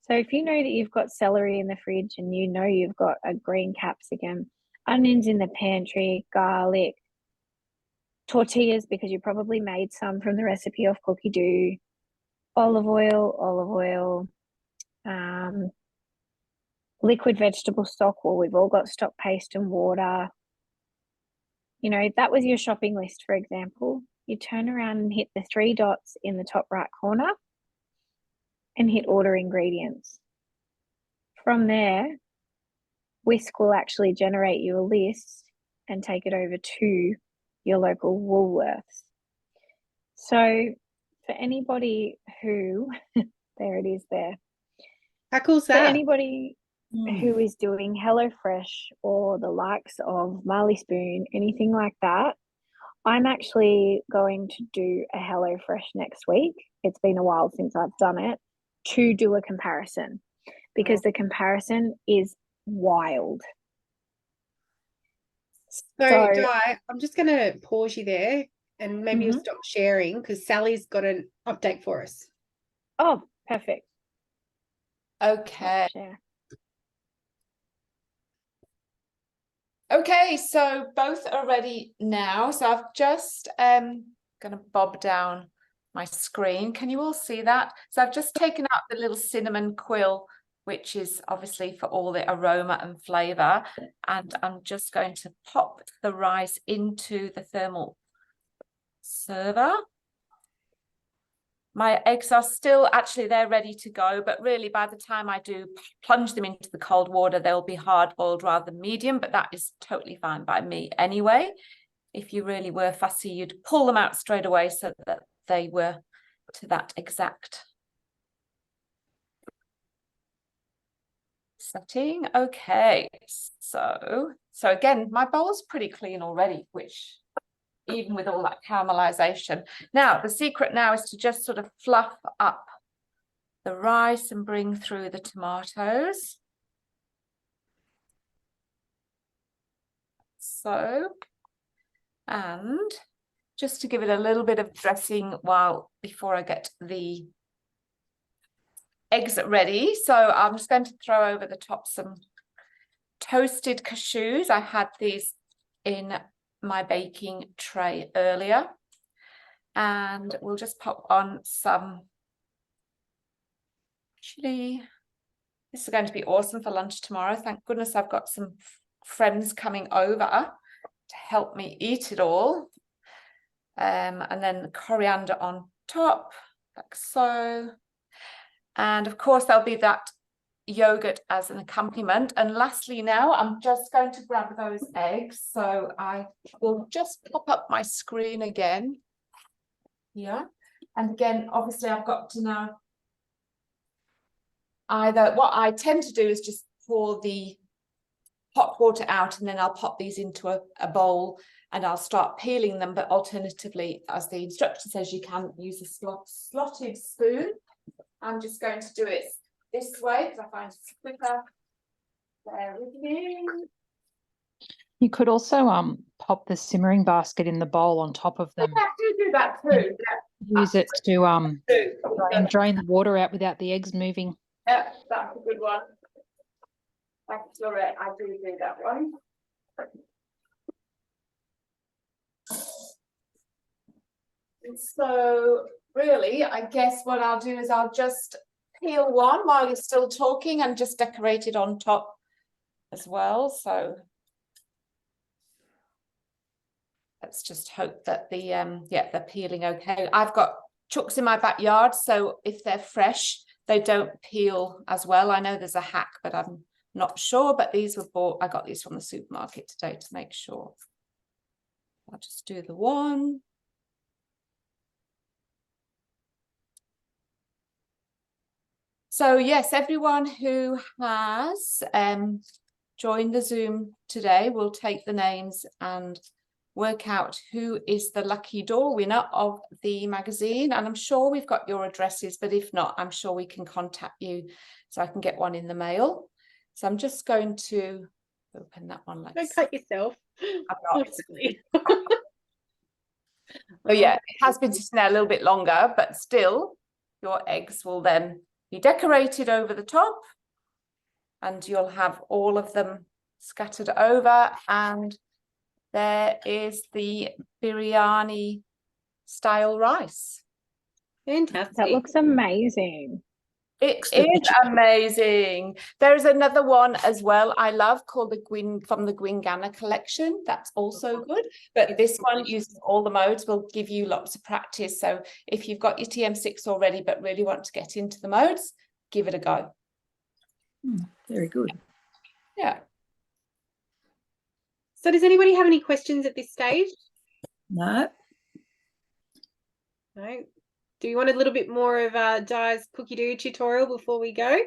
So if you know that you've got celery in the fridge and you know you've got a green capsicum, onions in the pantry, garlic, tortillas, because you probably made some from the recipe off Cookidoo, olive oil, liquid vegetable stock. Well, we've all got stock paste and water. You know, that was your shopping list, for example. You turn around and hit the 3 dots in the top right corner and hit order ingredients. From there, Whisk will actually generate you a list and take it over to your local Woolworths. So for anybody who, there it is there. How cool is For that? anybody who is doing HelloFresh or the likes of Marley Spoon, anything like that, I'm actually going to do a HelloFresh next week. It's been a while since I've done it, to do a comparison, because the comparison is wild. So Di, I'm just going to pause you there and maybe you'll stop sharing because Sally's got an update for us. Oh, perfect. Okay. Share. Okay, so both are ready now. So I've just going to bob down my screen. Can you all see that? So I've just taken out the little cinnamon quill, which is obviously for all the aroma and flavor. And I'm just going to pop the rice into the thermal server. My eggs are still, actually, they're ready to go, but really by the time I do plunge them into the cold water, they'll be hard boiled rather than medium, but that is totally fine by me anyway. If you really were fussy, you'd pull them out straight away so that they were to that exact setting. Okay, so again, my bowl's pretty clean already, which even with all that caramelization. Now, the secret now is to just sort of fluff up the rice and bring through the tomatoes. So, and just to give it a little bit of dressing before I get the eggs ready. So I'm just going to throw over the top some toasted cashews. I had these in my baking tray earlier, and we'll just pop on some chili. This is going to be awesome for lunch tomorrow. Thank goodness I've got some friends coming over to help me eat it all. And then the coriander on top, like so. And of course there'll be that yogurt as an accompaniment. And lastly, now I'm just going to grab those eggs. So I will just pop up my screen again. Yeah. And again, obviously I've got to know either what I tend to do is just pour the hot water out and then I'll pop these into a bowl and I'll start peeling them. But alternatively, as the instruction says, you can use a slotted spoon. I'm just going to do it this way because I find it's quicker. Bear with me. You could also pop the simmering basket in the bowl on top of them. I do that too. Use it to Yeah. drain the water out without the eggs moving. Yeah, that's a good one. Thanks, Laurette. I do that one. And so really, I guess what I'll do is I'll just peel one while you're still talking and just decorate it on top as well. So let's just hope that the they're peeling okay. I've got chooks in my backyard, so if they're fresh, they don't peel as well. I know there's a hack, but I'm not sure. But these were bought, I got these from the supermarket today to make sure. I'll just do the one. So yes, everyone who has joined the Zoom today will take the names and work out who is the lucky door winner of the magazine. And I'm sure we've got your addresses, but if not, I'm sure we can contact you so I can get one in the mail. So I'm just going to open that one like Don't cut yourself. I'm not. Honestly. Oh yeah, it has been sitting there a little bit longer, but still your eggs will then be decorated over the top and you'll have all of them scattered over, and there is the biryani style rice. Fantastic. That looks amazing. It is amazing. There is another one as well I love called from the Gwingana collection. That's also good. But this one uses all the modes, will give you lots of practice. So if you've got your TM6 already but really want to get into the modes, give it a go. Very good. Yeah. So does anybody have any questions at this stage? No. No. Do you want a little bit more of Di's Cookidoo tutorial before we go?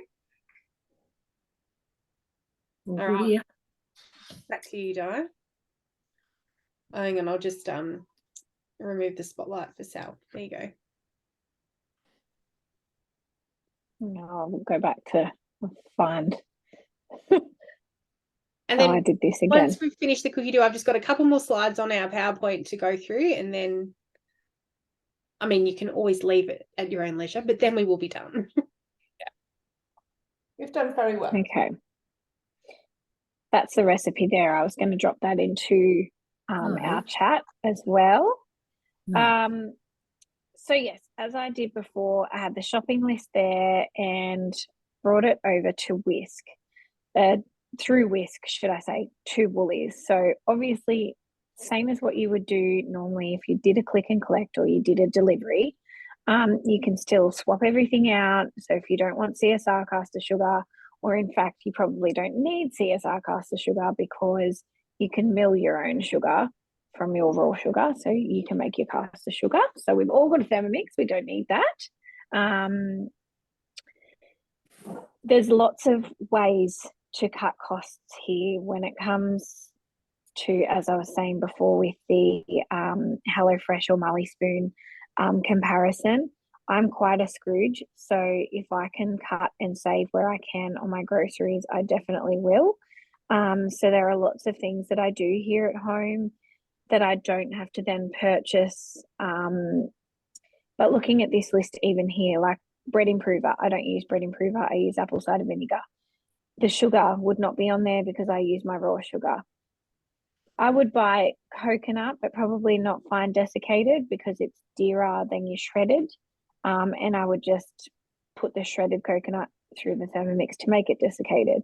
All All good right. here. Back to you, Di. Hang on, I'll just remove the spotlight for Sal. There you go. No, I'll go back to find. And then I did this again. once we've finished the Cookidoo, I've just got a couple more slides on our PowerPoint to go through, and then, I mean, you can always leave it at your own leisure, but then we will be done. Yeah. You've done very well. Okay. That's the recipe there. I was going to drop that into our chat as well. So yes, as I did before, I had the shopping list there and brought it over to Whisk, through Whisk, should I say, to Woolies. So obviously, same as what you would do normally if you did a click and collect or you did a delivery, you can still swap everything out. So if you don't want CSR caster sugar, or in fact, you probably don't need CSR caster sugar because you can mill your own sugar from your raw sugar, so you can make your caster sugar. So we've all got a Thermomix, we don't need that. There's lots of ways to cut costs here when it comes to, as I was saying before, with the HelloFresh or Marley Spoon comparison. I'm quite a Scrooge, so if I can cut and save where I can on my groceries, I definitely will. So there are lots of things that I do here at home that I don't have to then purchase. But looking at this list even here, like bread improver, I don't use bread improver, I use apple cider vinegar. The sugar would not be on there because I use my raw sugar. I would buy coconut, but probably not fine desiccated because it's dearer than your shredded. And I would just put the shredded coconut through the Thermomix to make it desiccated.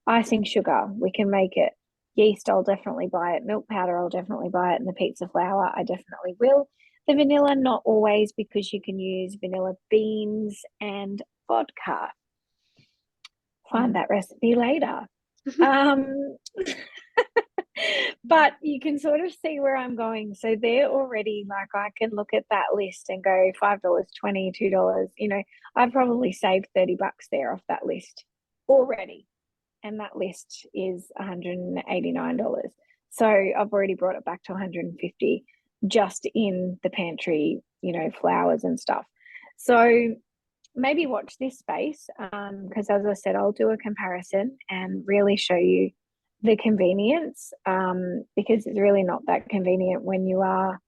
Icing sugar, we can make it. Yeast, I'll definitely buy it. Milk powder, I'll definitely buy it. And the pizza flour, I definitely will. The vanilla, not always, because you can use vanilla beans and vodka. Find that recipe later. But you can sort of see where I'm going. So they're already, like, I can look at that list and go $5, $20, $2. You know, I've probably saved $30 there off that list already. And that list is $189. So I've already brought it back to $150 just in the pantry, you know, flowers and stuff. So maybe watch this space because, as I said, I'll do a comparison and really show you the convenience, because it's really not that convenient when you are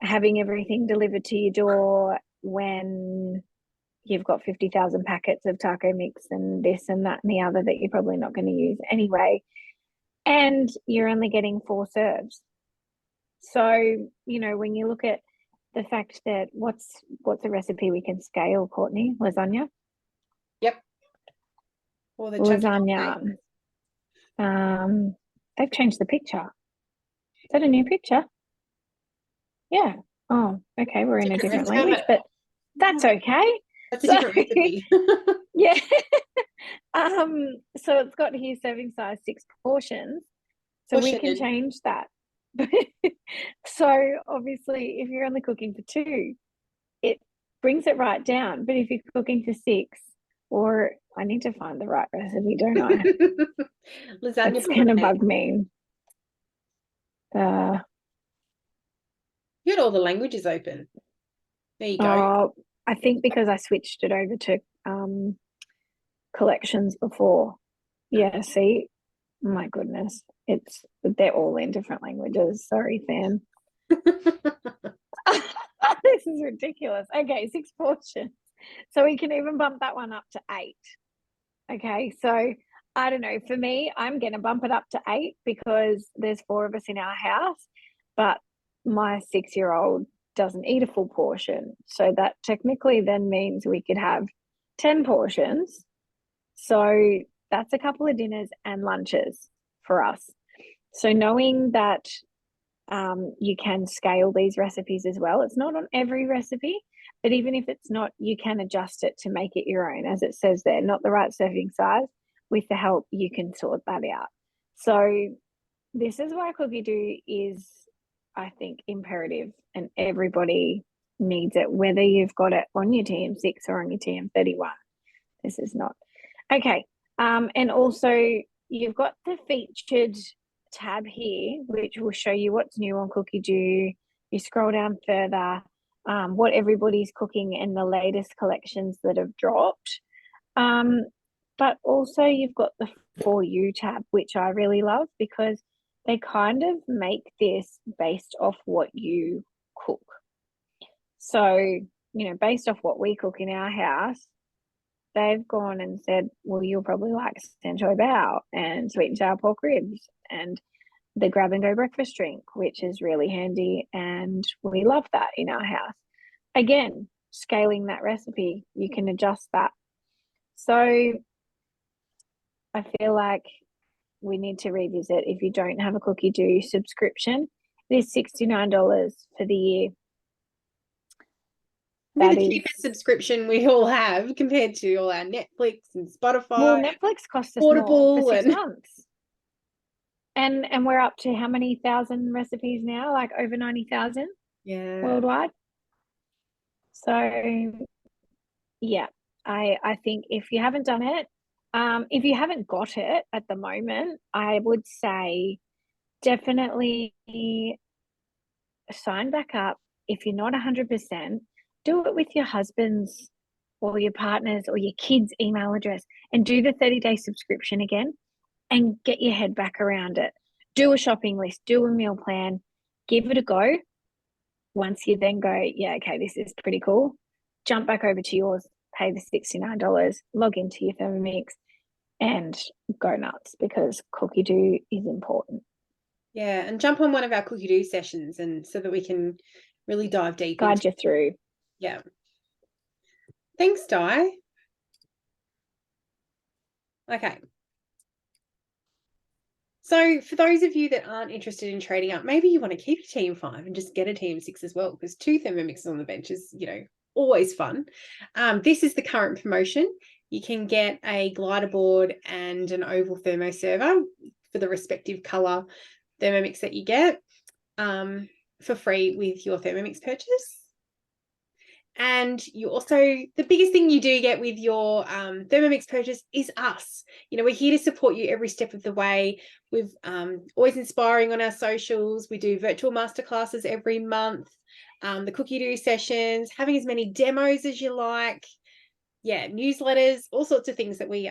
having everything delivered to your door, when you've got 50,000 packets of taco mix and this and that and the other that you're probably not going to use anyway, and you're only getting 4 serves. So, you know, when you look at the fact that what's a recipe we can scale, Courtney? Lasagna? Yep. Or the lasagna. They've changed the picture. Is that a new picture? Yeah. Oh, okay. We're in a different language, but that's okay. That's a different recipe. Yeah. So it's got here serving size 6 portions. So we can change that. So obviously, if you're only cooking for 2, it brings it right down. But if you're cooking for 6, or I need to find the right recipe, don't I? Lasagna. It's going to bug me. You had all the languages open. There you go. Oh, I think because I switched it over to collections before. Yeah, see, my goodness, they're all in different languages. Sorry, fam. This is ridiculous. Okay, 6 portions. So we can even bump that one up to 8. Okay, so I don't know. For me, I'm going to bump it up to 8 because there's 4 of us in our house, but my 6-year-old doesn't eat a full portion. So that technically then means we could have 10 portions. So that's a couple of dinners and lunches for us. So knowing that you can scale these recipes as well. It's not on every recipe, but even if it's not, you can adjust it to make it your own. As it says there, not the right serving size. With the help, you can sort that out. So this is why Cookidoo is, I think, imperative, and everybody needs it, whether you've got it on your TM6 or on your TM31. This is not. Okay. And also you've got the featured tab here, which will show you what's new on Cookidoo. You scroll down further, what everybody's cooking and the latest collections that have dropped. But also you've got the For You tab, which I really love because they kind of make this based off what you cook. So, you know, based off what we cook in our house, they've gone and said, well, you'll probably like Sancho Bao and sweet and sour pork ribs and the grab and go breakfast drink, which is really handy. And we love that in our house. Again, scaling that recipe, you can adjust that. So I feel like we need to revisit, if you don't have a Cookidoo subscription, it is $69 for the year. That is the cheapest subscription we all have compared to all our Netflix and Spotify. Well, Netflix costs us more for 6 months. And we're up to how many thousand recipes now? Like over 90,000 worldwide. So yeah, I think if you haven't done it, if you haven't got it at the moment, I would say definitely sign back up. If you're not 100%, do it with your husband's or your partner's or your kids' email address and do the 30-day subscription again and get your head back around it. Do a shopping list, do a meal plan, give it a go. Once you then go, yeah, okay, this is pretty cool, jump back over to yours, pay the $69, log into your Thermomix and go nuts because Cookidoo is important. Yeah, and jump on one of our Cookidoo sessions and so that we can really dive deep. Guide you through. Yeah. Thanks, Di. Okay. So for those of you that aren't interested in trading up, maybe you want to keep your TM5 and just get a TM6 as well, because 2 Thermomixes on the bench is, you know, always fun. This is the current promotion. You can get a glider board and an oval thermo server for the respective color Thermomix that you get for free with your Thermomix purchase. And you also, the biggest thing you do get with your Thermomix purchase is us. You know, we're here to support you every step of the way. We've always inspiring on our socials. We do virtual masterclasses every month, the Cookidoo sessions, having as many demos as you like. Yeah, newsletters, all sorts of things that we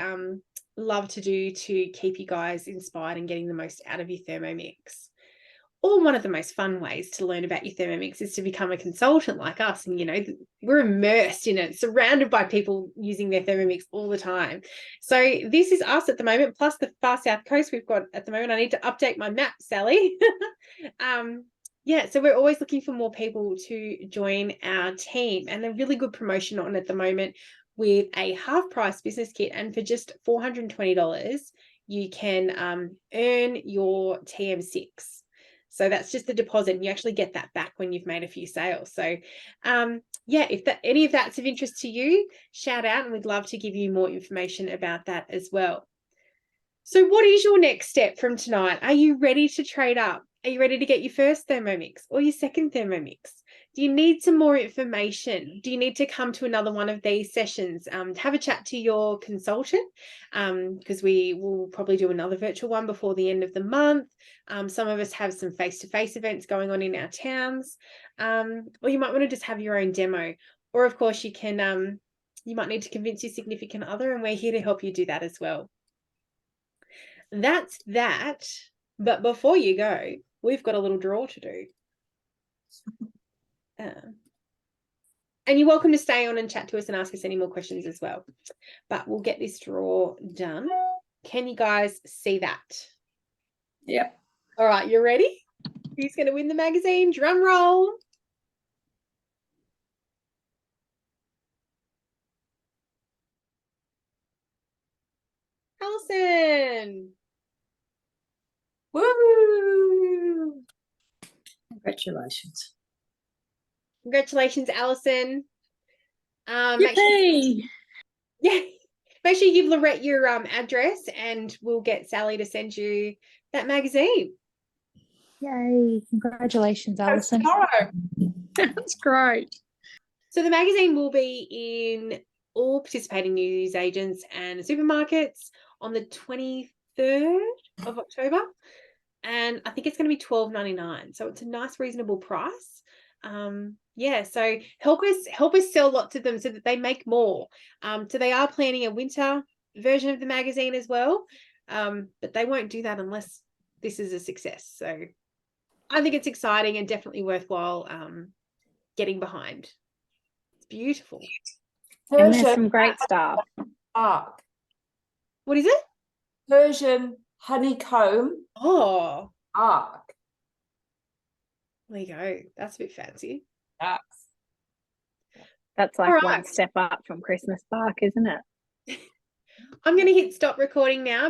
love to do to keep you guys inspired and getting the most out of your Thermomix. Or one of the most fun ways to learn about your Thermomix is to become a consultant like us. And, you know, we're immersed in it, surrounded by people using their Thermomix all the time. So this is us at the moment, plus the far south coast we've got at the moment. I need to update my map, Sally. Yeah, so we're always looking for more people to join our team, and a really good promotion on at the moment with a half price business kit. And for just $420, you can earn your TM6. So that's just the deposit, and you actually get that back when you've made a few sales. So yeah, if any of that's of interest to you, shout out, and we'd love to give you more information about that as well. So what is your next step from tonight? Are you ready to trade up? Are you ready to get your first Thermomix or your second Thermomix? Do you need some more information? Do you need to come to another one of these sessions? Have a chat to your consultant, because we will probably do another virtual one before the end of the month. Some of us have some face-to-face events going on in our towns, or you might want to just have your own demo. Or of course you can, you might need to convince your significant other, and we're here to help you do that as well. That's that. But before you go, we've got a little draw to do. And you're welcome to stay on and chat to us and ask us any more questions as well. But we'll get this draw done. Can you guys see that? Yep. All right, you ready? Who's going to win the magazine? Drum roll. Alison. Woo! Congratulations. Congratulations, Alison. Yippee! Yeah, make sure you give Laurette your address, and we'll get Sally to send you that magazine. Yay. Congratulations, Alison. Tomorrow. That's great. So the magazine will be in all participating news agents and supermarkets on the 23rd of October. And I think it's going to be $12.99. So it's a nice, reasonable price. Yeah, so help us sell lots of them so that they make more. So they are planning a winter version of the magazine as well. But they won't do that unless this is a success. So I think it's exciting and definitely worthwhile getting behind. It's beautiful. And there's some great stuff. Arc. What is it? Persian honeycomb Oh, arc. there you go. That's a bit fancy. Yes. That's like All right. one step up from Christmas bark, isn't it? I'm going to hit stop recording now.